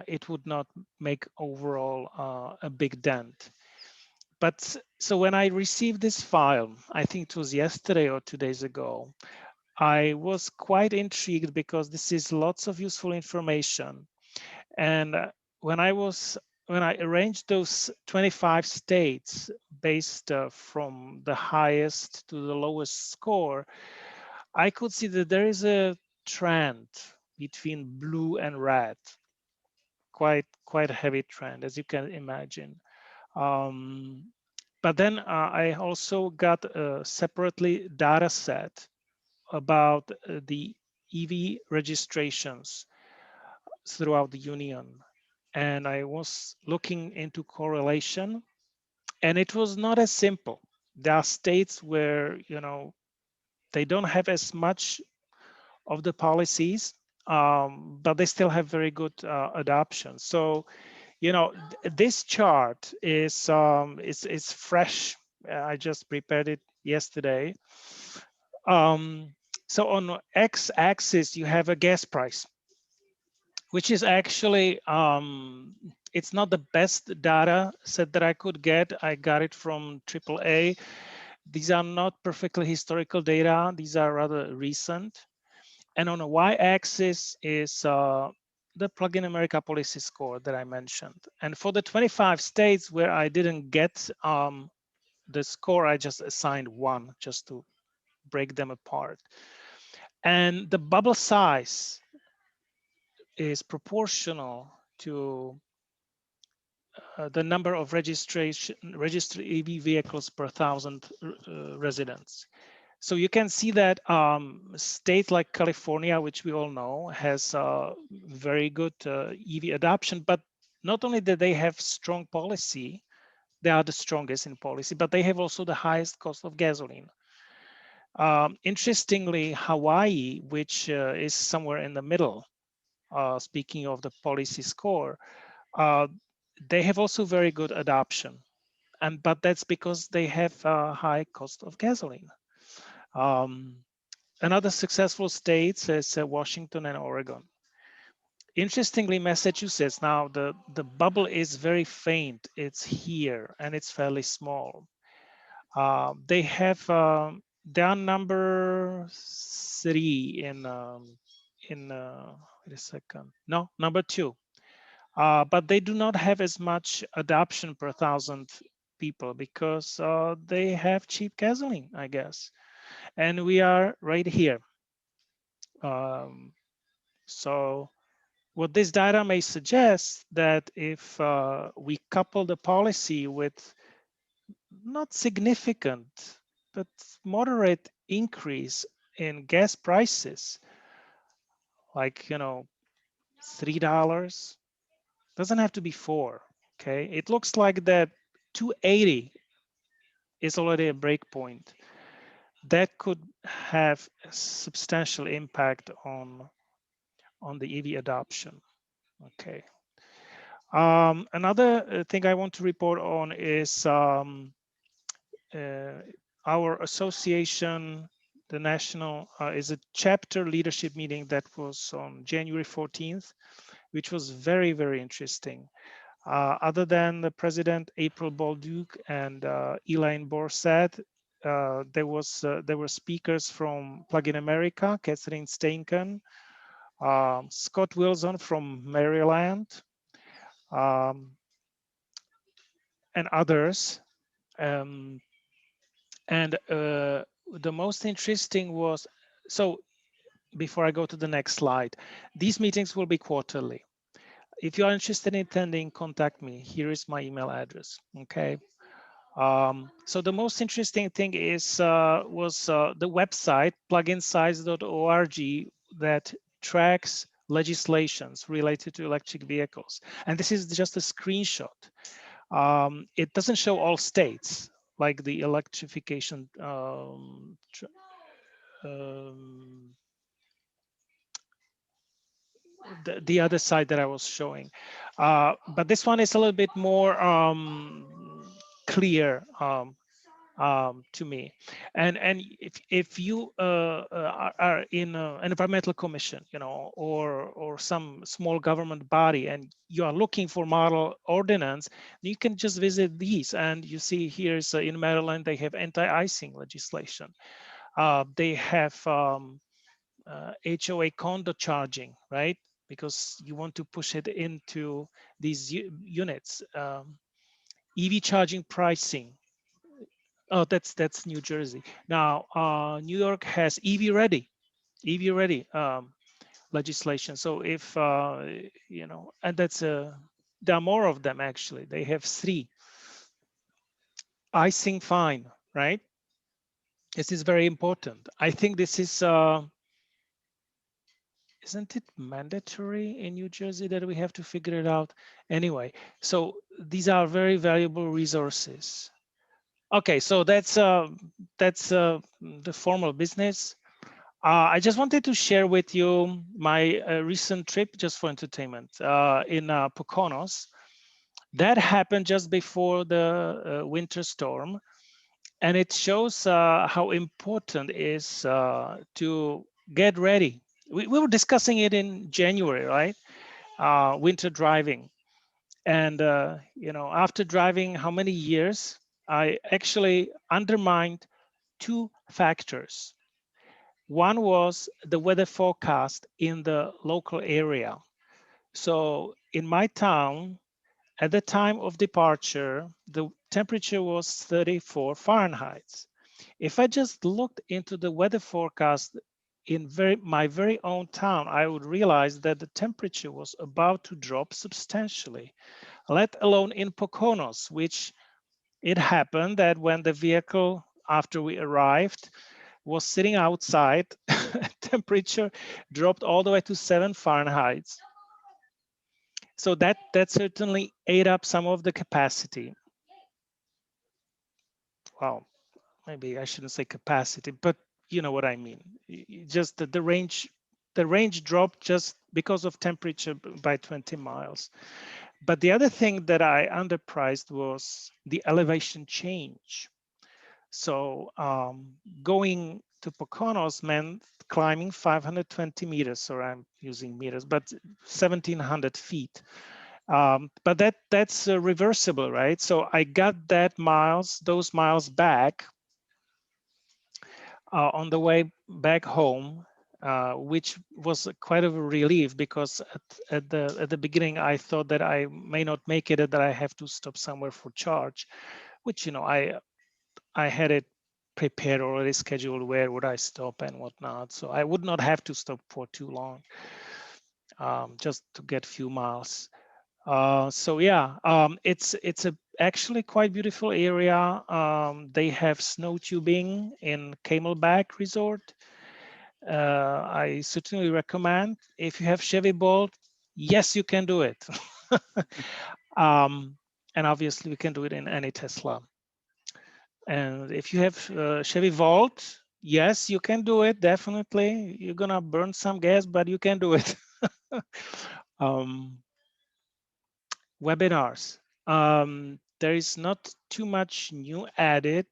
It would not make overall a big dent. But so when I received this file, I think it was yesterday or 2 days ago, I was quite intrigued because this is lots of useful information. And when I arranged those 25 states based from the highest to the lowest score, I could see that there is a trend between blue and red, quite a heavy trend, as you can imagine. But then I also got a separately data set about the EV registrations throughout the union. And I was looking into correlation, and it was not as simple. There are states where, they don't have as much of the policies, but they still have very good adoption. So, this chart is it's fresh. I just prepared it yesterday. So on x-axis you have a gas price, which is actually it's not the best data set that I could get. I got it from EAA. These are not perfectly historical data. These are rather recent. And on a y-axis is the Plug-in America policy score that I mentioned. And for the 25 states where I didn't get the score, I just assigned one just to break them apart. And the bubble size is proportional to the number of registered EV vehicles per 1,000 residents. So you can see that state like California, which we all know, has very good EV adoption, but not only that they have strong policy, they are the strongest in policy, but they have also the highest cost of gasoline. Interestingly, Hawaii, which is somewhere in the middle, speaking of the policy score, they have also very good adoption, but that's because they have a high cost of gasoline. Another successful states is Washington and Oregon. Interestingly, Massachusetts, now the bubble is very faint. It's here and it's fairly small. They are number 3 wait a second. No, number 2. But they do not have as much adoption per 1,000 people because they have cheap gasoline, I guess. And we are right here. So what this data may suggest that if we couple the policy with not significant, but moderate increase in gas prices, like, $3, doesn't have to be 4, okay? It looks like that 280 is already a break point. That could have a substantial impact on the EV adoption, okay? Another thing I want to report on is our association, the national, is a chapter leadership meeting that was on January 14th, which was very, very interesting. Other than the president, April Bolduc, and Elaine Borsad, there were speakers from Plug-in America, Catherine Steinken, Scott Wilson from Maryland, and others. And the most interesting was, so before I go to the next slide, these meetings will be quarterly. If you are interested in attending, contact me. Here is my email address, okay? So the most interesting thing is was the website pluginsights.org that tracks legislations related to electric vehicles. And this is just a screenshot. It doesn't show all states, like the electrification the other side that I was showing. But this one is a little bit more clear to me. And if you are in an environmental commission, or some small government body, and you are looking for model ordinance, you can just visit these. And you see here's in Maryland, they have anti-icing legislation. They have HOA condo charging, right? Because you want to push it into these units. EV charging pricing. Oh, that's New Jersey. Now, New York has EV ready legislation. So if, and there are more of them actually. They have 3. I sing fine, right? This is very important. I think this is, isn't it mandatory in New Jersey that we have to figure it out? Anyway, so these are very valuable resources. Okay, so that's the formal business. I just wanted to share with you my recent trip just for entertainment in Poconos. That happened just before the winter storm. And it shows how important it is to get ready. We were discussing it in January, right? Winter driving. And, you know, after driving how many years, I actually undermined two factors. One was the weather forecast in the local area. So in my town, at the time of departure, the temperature was 34 Fahrenheit. If I just looked into the weather forecast in my very own town, I would realize that the temperature was about to drop substantially, let alone in Poconos, which it happened that when the vehicle, after we arrived, was sitting outside, temperature dropped all the way to 7 Fahrenheit. So that certainly ate up some of the capacity. Well, maybe I shouldn't say capacity, but you know what I mean. Just the range dropped just because of temperature by 20 miles. But the other thing that I underpriced was the elevation change. So going to Poconos meant climbing 520 meters, or I'm using meters, but 1,700 feet. But that's reversible, right? So I got those miles back on the way back home, which was quite of a relief because at the beginning I thought that I may not make it, that I have to stop somewhere for charge, which, you know, I had it prepared already, scheduled where would I stop and whatnot. So I would not have to stop for too long, just to get a few miles. So yeah, it's actually quite beautiful area. They have snow tubing in Camelback Resort. I certainly recommend. If you have Chevy Bolt, yes, you can do it. And obviously, we can do it in any Tesla. And if you have Chevy Volt, yes, you can do it. Definitely, you're gonna burn some gas, but you can do it. Webinars. There is not too much new added.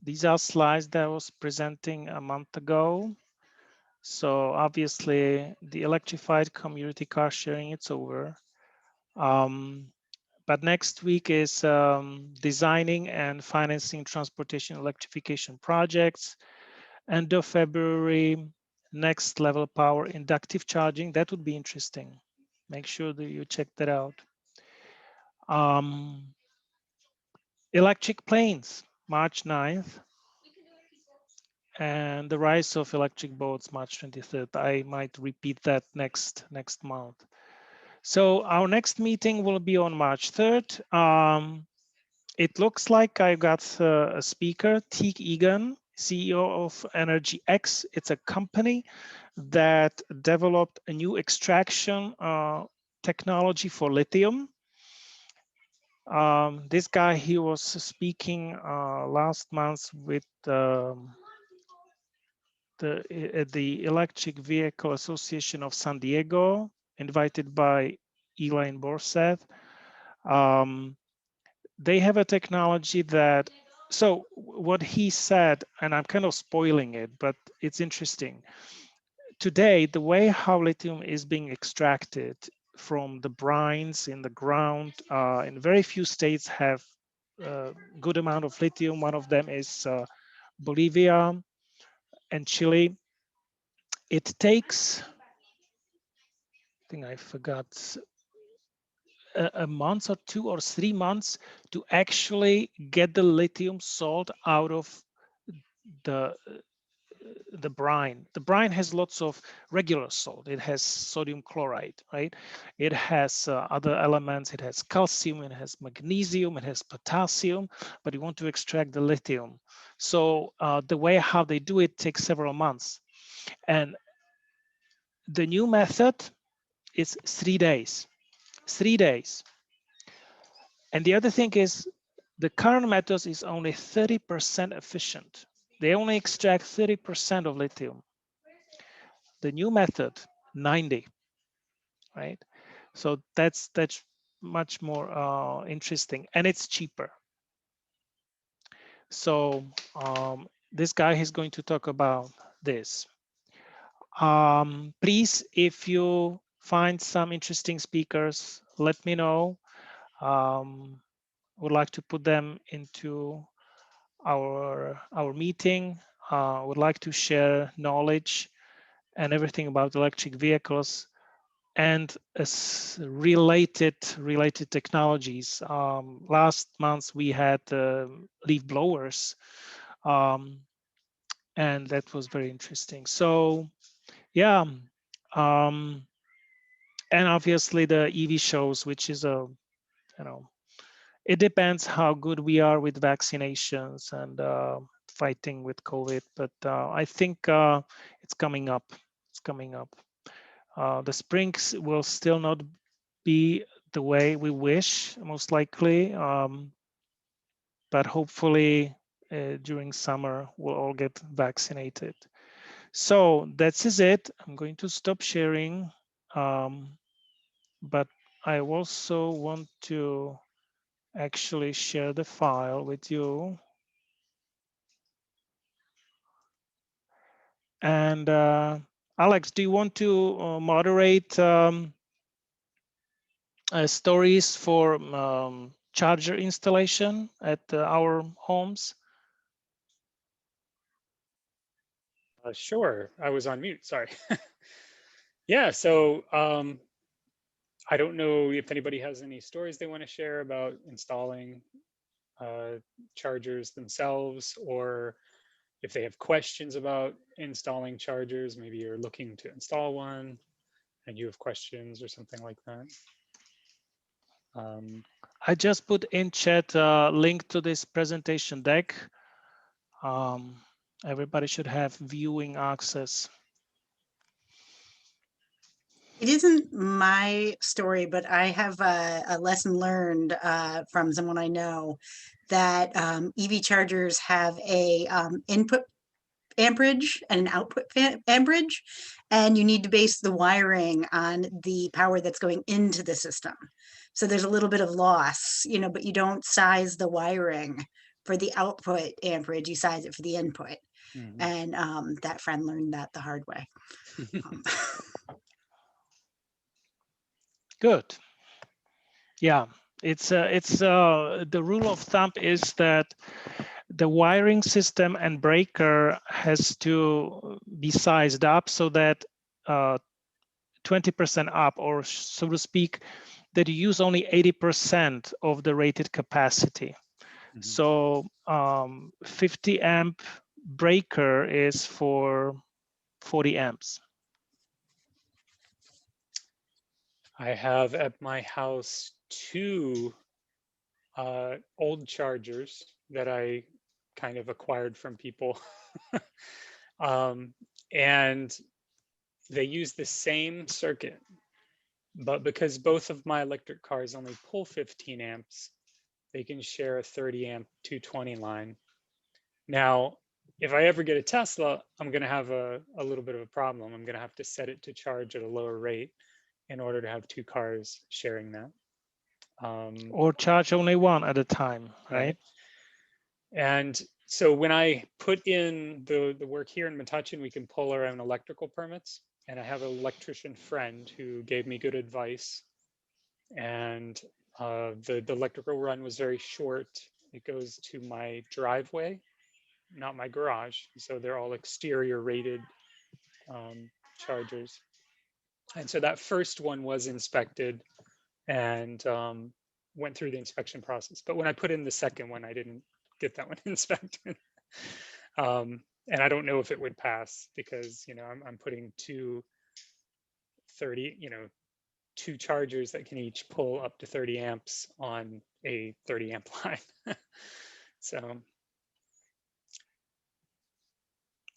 These are slides that I was presenting a month ago. So obviously the electrified community car sharing, it's over. But next week is designing and financing transportation electrification projects. End of February, next level power inductive charging. That would be interesting. Make sure that you check that out. Electric planes, March 9th. And the rise of electric boats, March 23rd. I might repeat that next month. So our next meeting will be on March 3rd. It looks like I got a speaker, Teague Egan, CEO of Energy X. It's a company that developed a new extraction technology for lithium. This guy, he was speaking last month with the Electric Vehicle Association of San Diego, invited by Elaine Borseth. They have a technology that, so what he said, and I'm kind of spoiling it, but it's interesting. Today, the way how lithium is being extracted from the brines in the ground, in very few states have a good amount of lithium. One of them is Bolivia and Chile. It takes, I think I forgot, a month or 2 or 3 months to actually get the lithium salt out of the the brine. The brine has lots of regular salt. It has sodium chloride, right? It has other elements. It has calcium, it has magnesium, it has potassium, but you want to extract the lithium. So the way how they do it takes several months. And the new method is 3 days. 3 days. And the other thing is the current method is only 30% efficient. They only extract 30% of lithium. The new method, 90, right? So that's much more interesting, and it's cheaper. So this guy is going to talk about this. Please, if you find some interesting speakers, let me know. Would like to put them into our meeting. Would like to share knowledge and everything about electric vehicles and related technologies. Last month we had leaf blowers, and that was very interesting. So yeah, and obviously the EV shows, which is a, it depends how good we are with vaccinations and fighting with COVID, but I think it's coming up. It's coming up. The springs will still not be the way we wish, most likely, but hopefully during summer we'll all get vaccinated. So that is it. I'm going to stop sharing, but I also want to actually share the file with you. And Alex, do you want to moderate stories for charger installation at our homes? Sure, I was on mute, sorry. Yeah, so I don't know if anybody has any stories they want to share about installing chargers themselves, or if they have questions about installing chargers. Maybe you're looking to install one and you have questions or something like that. I just put in chat a link to this presentation deck. Everybody should have viewing access. It isn't my story, but I have a lesson learned from someone I know that EV chargers have a input amperage and an output amperage, and you need to base the wiring on the power that's going into the system. So there's a little bit of loss, but you don't size the wiring for the output amperage, you size it for the input. Mm-hmm. And that friend learned that the hard way. Good. Yeah, it's the rule of thumb is that the wiring system and breaker has to be sized up so that 20% up, or so to speak, that you use only 80% of the rated capacity. Mm-hmm. So 50 amp breaker is for 40 amps. I have at my house 2 old chargers that I kind of acquired from people. And they use the same circuit, but because both of my electric cars only pull 15 amps, they can share a 30 amp 220 line. Now, if I ever get a Tesla, I'm going to have a little bit of a problem. I'm going to have to set it to charge at a lower rate in order to have 2 cars sharing that. Or charge only one at a time, right? And so when I put in the work here in Metuchen, we can pull our own electrical permits. And I have an electrician friend who gave me good advice. And the electrical run was very short. It goes to my driveway, not my garage. So they're all exterior rated chargers. And so that first one was inspected and went through the inspection process. But when I put in the second one, I didn't get that one inspected. And I don't know if it would pass because, I'm putting two chargers that can each pull up to 30 amps on a 30 amp line. So.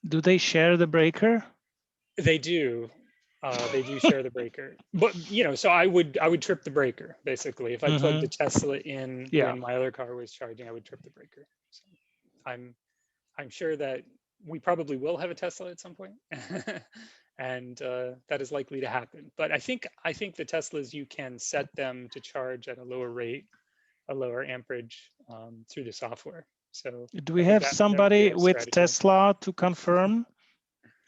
Do they share the breaker? They do. They do share the breaker, but so I would trip the breaker basically if I plugged the Tesla in when my other car was charging. I would trip the breaker. So I'm sure that we probably will have a Tesla at some point, and that is likely to happen. But I think the Teslas, you can set them to charge at a lower rate, a lower amperage through the software. So do we have somebody with Tesla to confirm?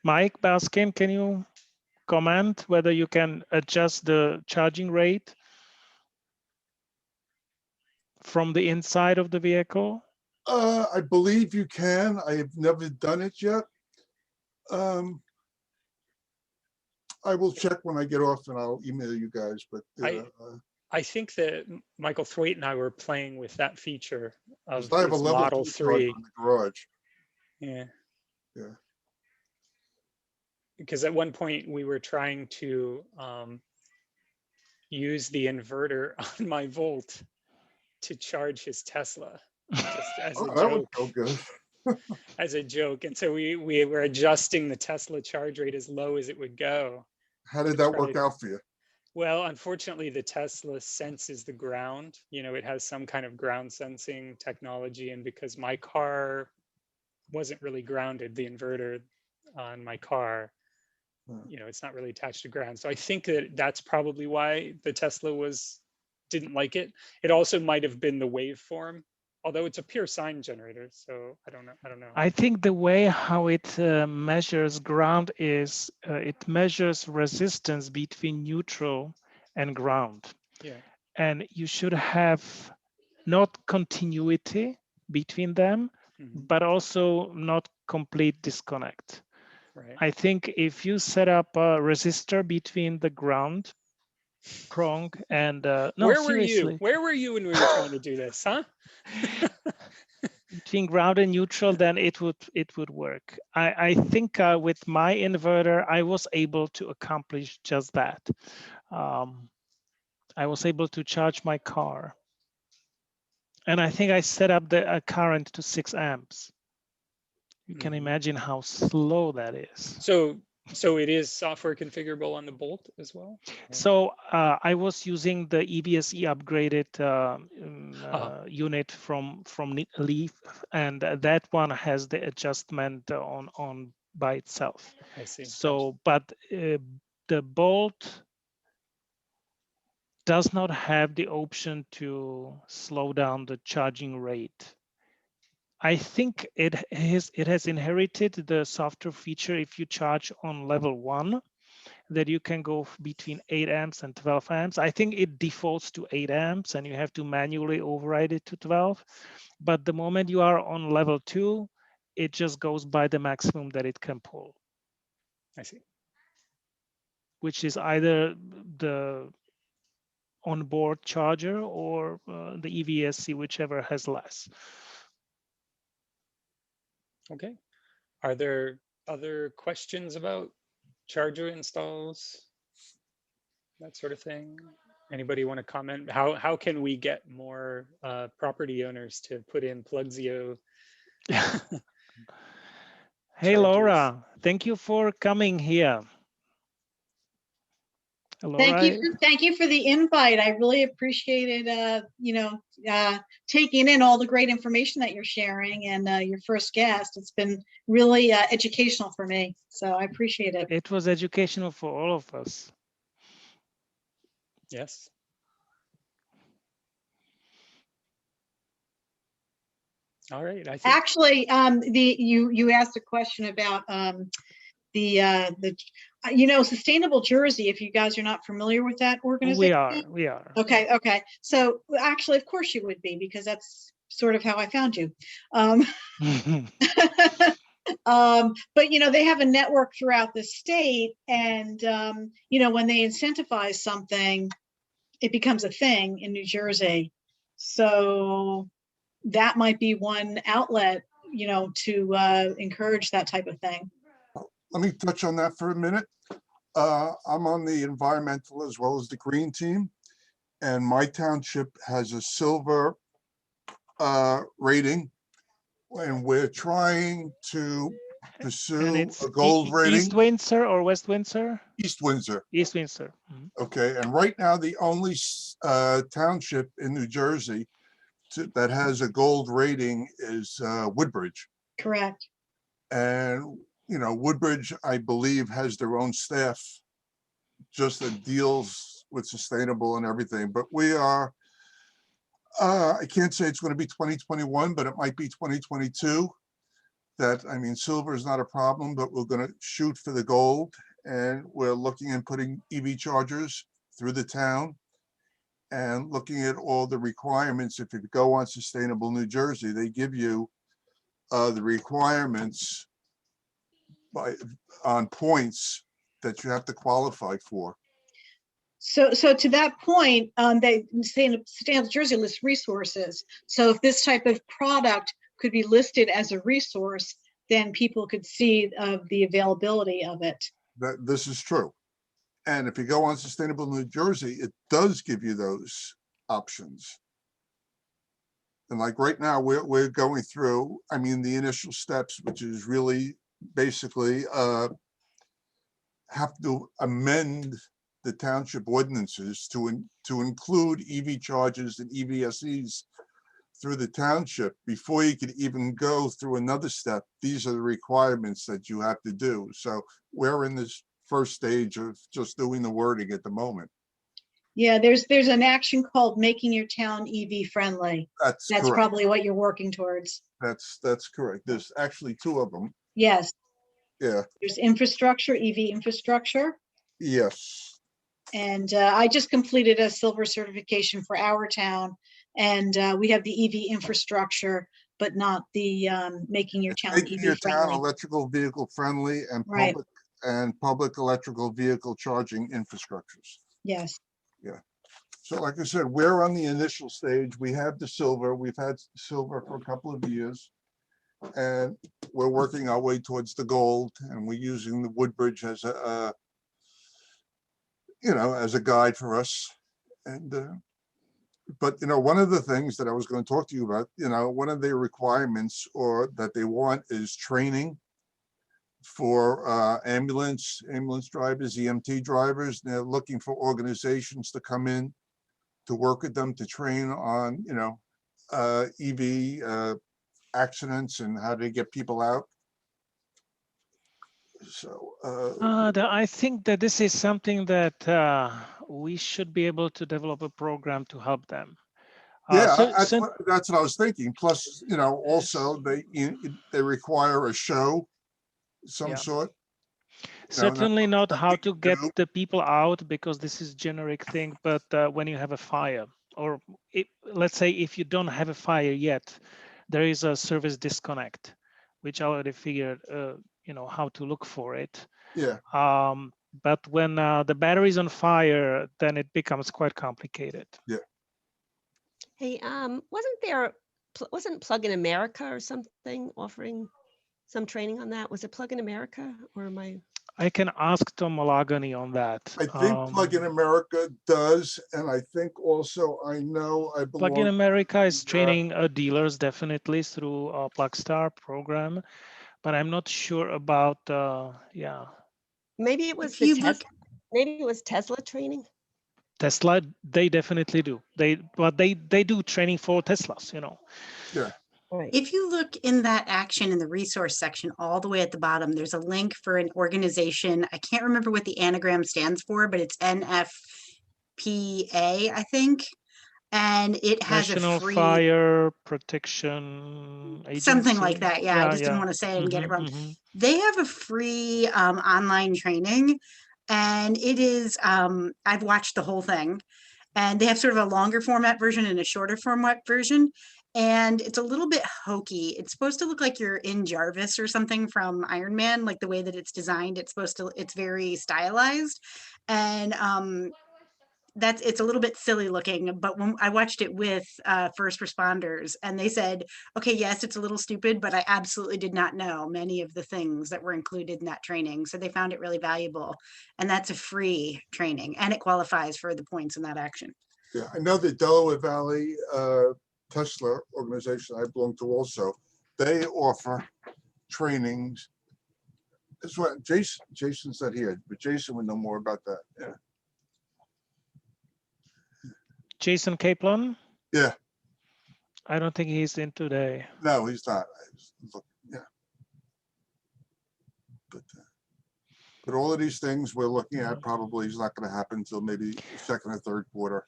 Mike Baskin, can you comment whether you can adjust the charging rate from the inside of the vehicle? I believe you can. I have never done it yet. I will check when I get off and I'll email you guys, but I think that Michael Thwaite and I were playing with that feature of I have a level Model 3 in the garage. Yeah. Yeah. Because at one point we were trying to use the inverter on my Volt to charge his Tesla, just as a joke. That would go good. As a joke, and so we were adjusting the Tesla charge rate as low as it would go. How did that work out for you? Well, unfortunately, the Tesla senses the ground. It has some kind of ground sensing technology, and because my car wasn't really grounded, the inverter on my car, it's not really attached to ground. So I think that that's probably why the Tesla didn't like it. It also might have been the waveform, although it's a pure sine generator. So I don't know. I think the way how it measures ground is it measures resistance between neutral and ground. Yeah. And you should have not continuity between them, but also not complete disconnect. Right. I think if you set up a resistor between the ground prong and no, where seriously. Where were you when we were trying to do this, huh? Between ground and neutral, then it would work. I think with my inverter, I was able to accomplish just that. I was able to charge my car, and I think I set up the current to 6 amps. You can imagine how slow that is. So it is software configurable on the Bolt as well? So I was using the EVSE upgraded unit from Leaf, and that one has the adjustment on by itself. I see. So, but the Bolt does not have the option to slow down the charging rate. I think it has inherited the software feature if you charge on level 1, that you can go between 8 amps and 12 amps. I think it defaults to 8 amps and you have to manually override it to 12. But the moment you are on level 2, it just goes by the maximum that it can pull. I see. Which is either the onboard charger or the EVSE, whichever has less. Okay. Are there other questions about charger installs, that sort of thing? Anybody want to comment? How can we get more property owners to put in Plugzio? Hey, Laura, thank you for coming here. Thank you for the invite. I really appreciated taking in all the great information that you're sharing, and your first guest. It's been really educational for me, so I appreciate it. It was educational for all of us. Yes. All right. I think actually, you asked a question about Sustainable Jersey, if you guys are not familiar with that organization. We are. Okay. So actually, of course you would be, because that's sort of how I found you. But they have a network throughout the state, and when they incentivize something, it becomes a thing in New Jersey. So that might be one outlet you know, to encourage that type of thing. Let me touch on that for a minute. I'm on the environmental as well as the green team, and my township has a silver rating, and we're trying to And pursue it's a gold rating. East Windsor or West Windsor? East Windsor. East Windsor. Okay, and right now the only township in New Jersey that has a gold rating is Woodbridge. Correct. And, you know, Woodbridge, I believe, has their own staff just that deals with sustainable and everything. But we are, I can't say it's going to be 2021, but it might be 2022. That, I mean, silver is not a problem, but we're going to shoot for the gold. And we're looking at putting EV chargers through the town and looking at all the requirements. If you go on Sustainable New Jersey, they give you the requirements on points that you have to qualify for. So to that point, they Sustainable Jersey lists resources. So if this type of product could be listed as a resource, then people could see the availability of it. That this is true. And if you go on Sustainable New Jersey, it does give you those options. And like right now, we're going through, I mean, the initial steps, which is really basically have to amend the township ordinances to include EV chargers and EVSEs through the township. Before you could even go through another step, these are the requirements that you have to do. So we're in this first stage of just doing the wording at the moment. Yeah, there's an action called Making Your Town EV Friendly. That's correct. Probably what you're working towards. That's correct. There's actually two of them. Yes. Yeah. There's infrastructure, EV infrastructure. Yes. And I just completed a silver certification for our town, and we have the EV infrastructure, but not the Making Your Town EV friendly. Electrical vehicle friendly and right. public electrical vehicle charging infrastructures. Yes. Yeah. So like I said, we're on the initial stage. We have the silver. We've had silver for a couple of years, and we're working our way towards the gold, and we're using the Woodbridge as a you know, as a guide for us. And but you know, one of the things that I was going to talk to you about, you know, one of the requirements or that they want is training for ambulance drivers, EMT drivers. They're looking for organizations to come in to work with them to train on, you know, EV accidents and how to get people out. So I think that this is something that we should be able to develop a program to help them. Yeah, that's what I was thinking. Plus, you know, also they require a show, some sort. Certainly not how to get the people out, because this is generic thing. But when you have a fire, or let's say if you don't have a fire yet, there is a service disconnect, which I already figured, you know, how to look for it. Yeah. But when the battery is on fire, then it becomes quite complicated. Yeah. Hey, wasn't Plug in America or something offering some training on that? Was it Plug in America, or am I? I can ask Tom Malagany on that. I think Plug in America does, and I think also I believe Plug in America is training dealers definitely through a Plugstar program, but I'm not sure about yeah. Maybe it was maybe it was Tesla training. Tesla, they definitely do. They do training for Teslas, you know. Yeah. Right. If you look in that action in the resource section, all the way at the bottom, there's a link for an organization. I can't remember what the anagram stands for, but it's NFPA, I think. And it has National a free Fire Protection Agency. Something like that. Yeah, I just didn't want to say it and get it wrong. They have a free online training, and it is, I've watched the whole thing, and they have sort of a longer format version and a shorter format version. And it's a little bit hokey. It's supposed to look like you're in Jarvis or something from Iron Man, like the way that it's designed. It's very stylized. And it's a little bit silly looking, but when I watched it with first responders, and they said, okay, yes, it's a little stupid, but I absolutely did not know many of the things that were included in that training. So they found it really valuable. And that's a free training, and it qualifies for the points in that action. Yeah, I know the Delaware Valley Tesla organization I belong to also, they offer trainings. That's what Jason's not here, but Jason would know more about that. Yeah. Jason Kaplan? Yeah. I don't think he's in today. No, he's not. Yeah. But all of these things we're looking at probably is not going to happen until maybe second or third quarter.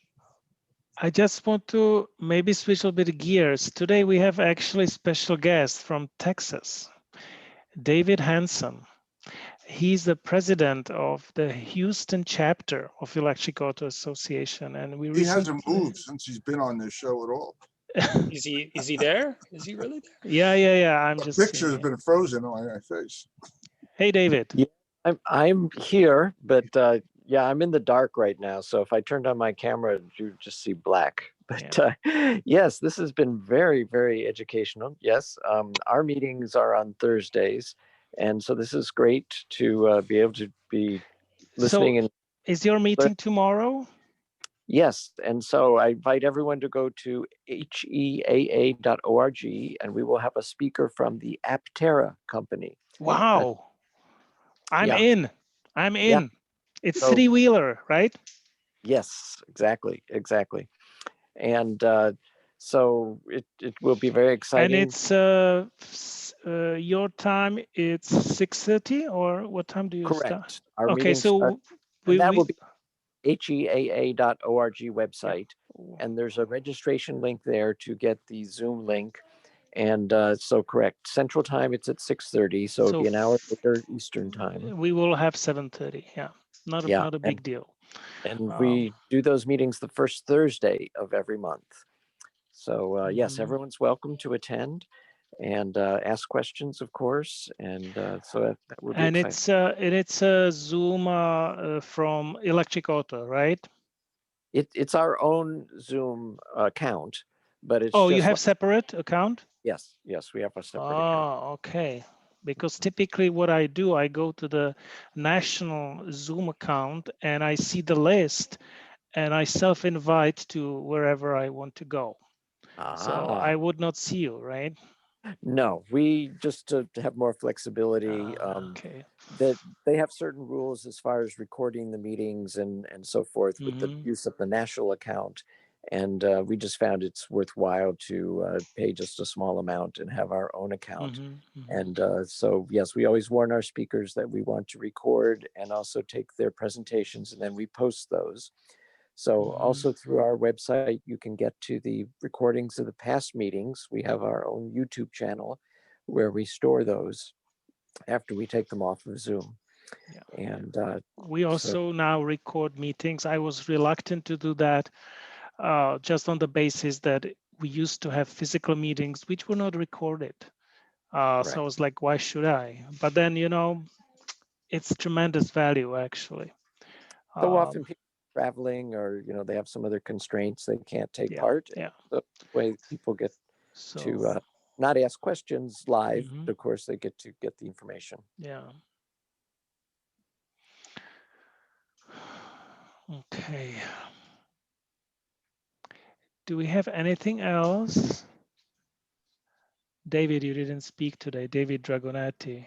I just want to maybe switch a little bit of gears. Today we have actually special guest from Texas, David Hanson. He's the president of the Houston chapter of Electric Auto Association, and he hasn't moved since he's been on this show at all. Is he there? Is he really there? Yeah. I'm just. Picture has been frozen on my face. Hey, David. Yeah, I'm here, but yeah, I'm in the dark right now. So if I turned on my camera, you just see black. But yes, this has been very, very educational. Yes, our meetings are on Thursdays. And so this is great to be able to be listening. So is your meeting tomorrow? Yes. And so I invite everyone to go to heaa.org, and we will have a speaker from the Aptera company. Wow. I'm in. Yeah. It's City Wheeler, right? Yes, exactly. And so it will be very exciting. And it's your time, it's 6:30, or what time do you start? Our okay, so that will be heaa.org website, and there's a registration link there to get the Zoom link. And so correct, Central Time, it's at 6:30, so it'll be an hour later Eastern Time. We will have 7:30. Yeah, not a big deal. And we do those meetings the first Thursday of every month. So yes, everyone's welcome to attend and ask questions, of course. And so that would be exciting. It's a Zoom from Electric Auto, right? It's our own Zoom account, but it's you have separate account? Yes, we have a separate account. Oh, okay. Because typically what I do, I go to the national Zoom account and I see the list and I self-invite to wherever I want to go. So I would not see you, right? No, we just to have more flexibility. That they have certain rules as far as recording the meetings and so forth with the use of the national account. And we just found it's worthwhile to pay just a small amount and have our own account. And so, yes, we always warn our speakers that we want to record and also take their presentations, and then we post those. So also through our website, you can get to the recordings of the past meetings. We have our own YouTube channel where we store those after we take them off of Zoom. And we also now record meetings. I was reluctant to do that. Just on the basis that we used to have physical meetings which were not recorded. So I was like, why should I? But then, it's tremendous value, actually. So often people are traveling or, they have some other constraints, they can't take part. Yeah. The way people get to not ask questions live, but of course they get to get the information. Yeah. Okay. Do we have anything else? David, you didn't speak today. David Dragonetti.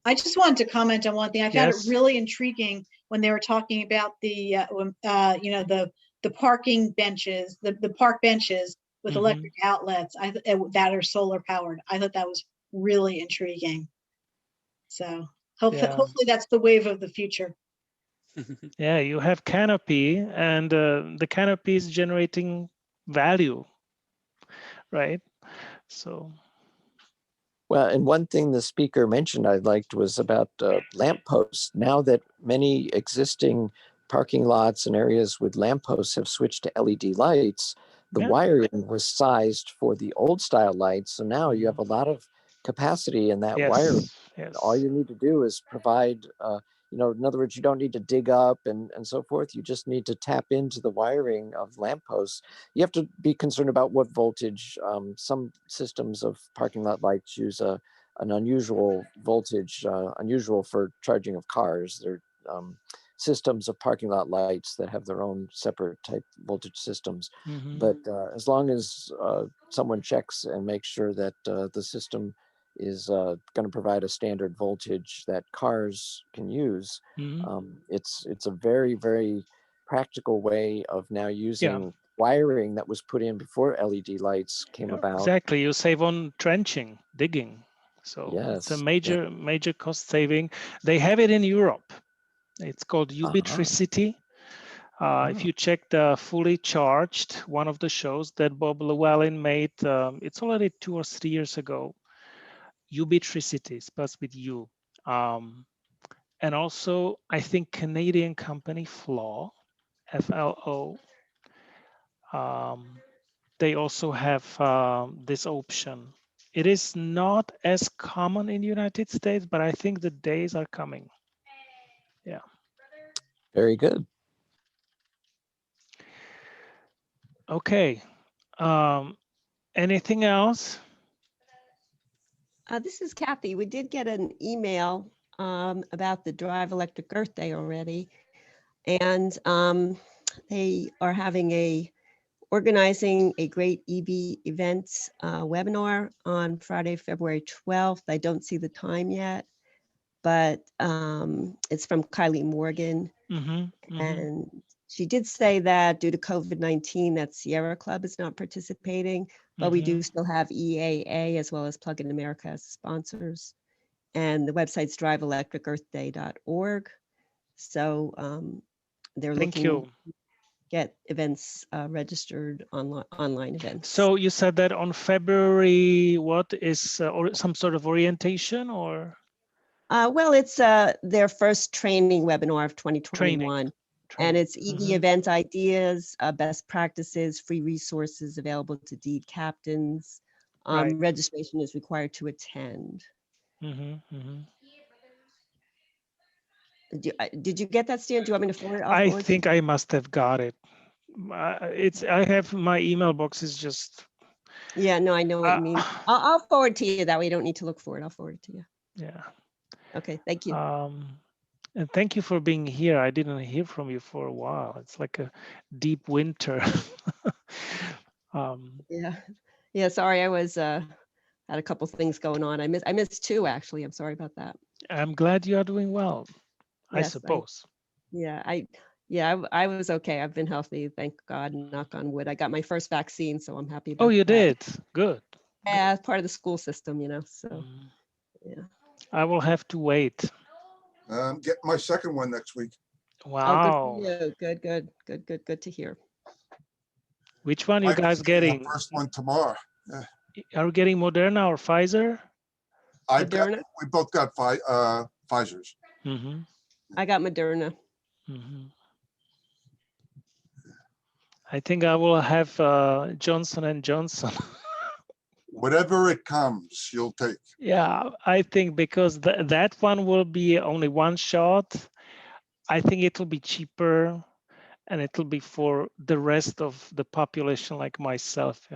I just wanted to comment on one thing. I found it really intriguing when they were talking about the, the parking benches, the park benches with electric outlets that are solar powered. I thought that was really intriguing. So hopefully that's the wave of the future. Yeah, you have canopy, and the canopy is generating value, right? So. Well, and one thing the speaker mentioned I liked was about lampposts. Now that many existing parking lots and areas with lampposts have switched to LED lights, the wiring was sized for the old style lights. So now you have a lot of capacity in that wiring. All you need to do is provide in other words, you don't need to dig up and so forth. You just need to tap into the wiring of lampposts. You have to be concerned about what voltage. Some systems of parking lot lights use an unusual voltage, unusual for charging of cars. They're systems of parking lot lights that have their own separate type voltage systems. But as long as someone checks and makes sure that the system is going to provide a standard voltage that cars can use, it's a very, very practical way of now using wiring that was put in before LED lights came about. Exactly, you save on trenching, digging. So it's a major cost saving. They have it in Europe. It's called Ubitricity. If you check the fully charged, one of the shows that Bob Llewellyn made, it's already 2 or 3 years ago. Ubitricity, spells with U. And also, I think Canadian company Flo, F-L-O, they also have this option. It is not as common in the United States, but I think the days are coming. Yeah. Very good. Okay. Anything else? This is Kathy. We did get an email about the Drive Electric Earth Day already. And they are organizing a great EV events webinar on Friday, February 12th. I don't see the time yet, but it's from Kylie Morgan. And she did say that due to COVID-19, that Sierra Club is not participating, but we do still have EAA as well as Plug in America as sponsors. And the website's driveelectricearthday.org. So they're looking to get events registered online events. So you said that on February, what is or some sort of orientation or? Well, it's their first training webinar of 2021. And it's EV event ideas, best practices, free resources available to deed captains. Registration is required to attend. Did you get that, Stan? Do you want me to forward? I think I must have got it. I have my email box is just. Yeah, no, I know what you mean. I'll forward to you. That way you don't need to look for it. I'll forward it to you. Yeah. Okay, thank you. And thank you for being here. I didn't hear from you for a while. It's like a deep winter. Yeah. Sorry, I was had a couple things going on. I missed 2 actually. I'm sorry about that. I'm glad you are doing well. Yes, I suppose. I was okay. I've been healthy, thank God. Knock on wood. I got my first vaccine, so I'm happy about that. Oh, you did? Good. Yeah, part of the school system, So yeah. I will have to wait. Get my second one next week. Wow. Oh, good for you. Good to hear. Which one you guys getting? First one tomorrow. Are we getting Moderna or Pfizer? We both got Pfizer's. I got Moderna. I think I will have Johnson & Johnson. Whatever it comes, you'll take. Yeah, I think because that one will be only one shot. I think it will be cheaper and it will be for the rest of the population like myself,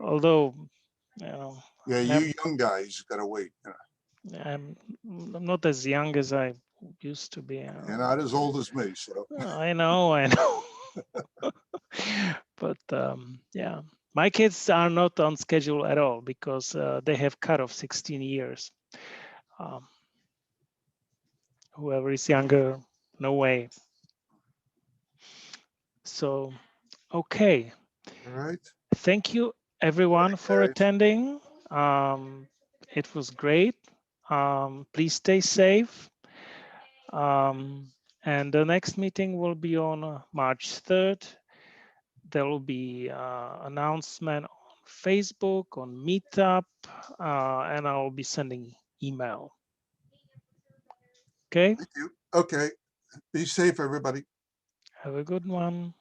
Although, Yeah, you young guys gotta wait. I'm not as young as I used to be. You're not as old as me, so. I know. But yeah, my kids are not on schedule at all because they have cut off 16 years. Whoever is younger, no way. So, okay. All right. Thank you everyone for attending. It was great. Please stay safe. And the next meeting will be on March 3rd. There will be announcement on Facebook, on Meetup, and I'll be sending email. Okay? Thank you. Okay. Be safe, everybody. Have a good one.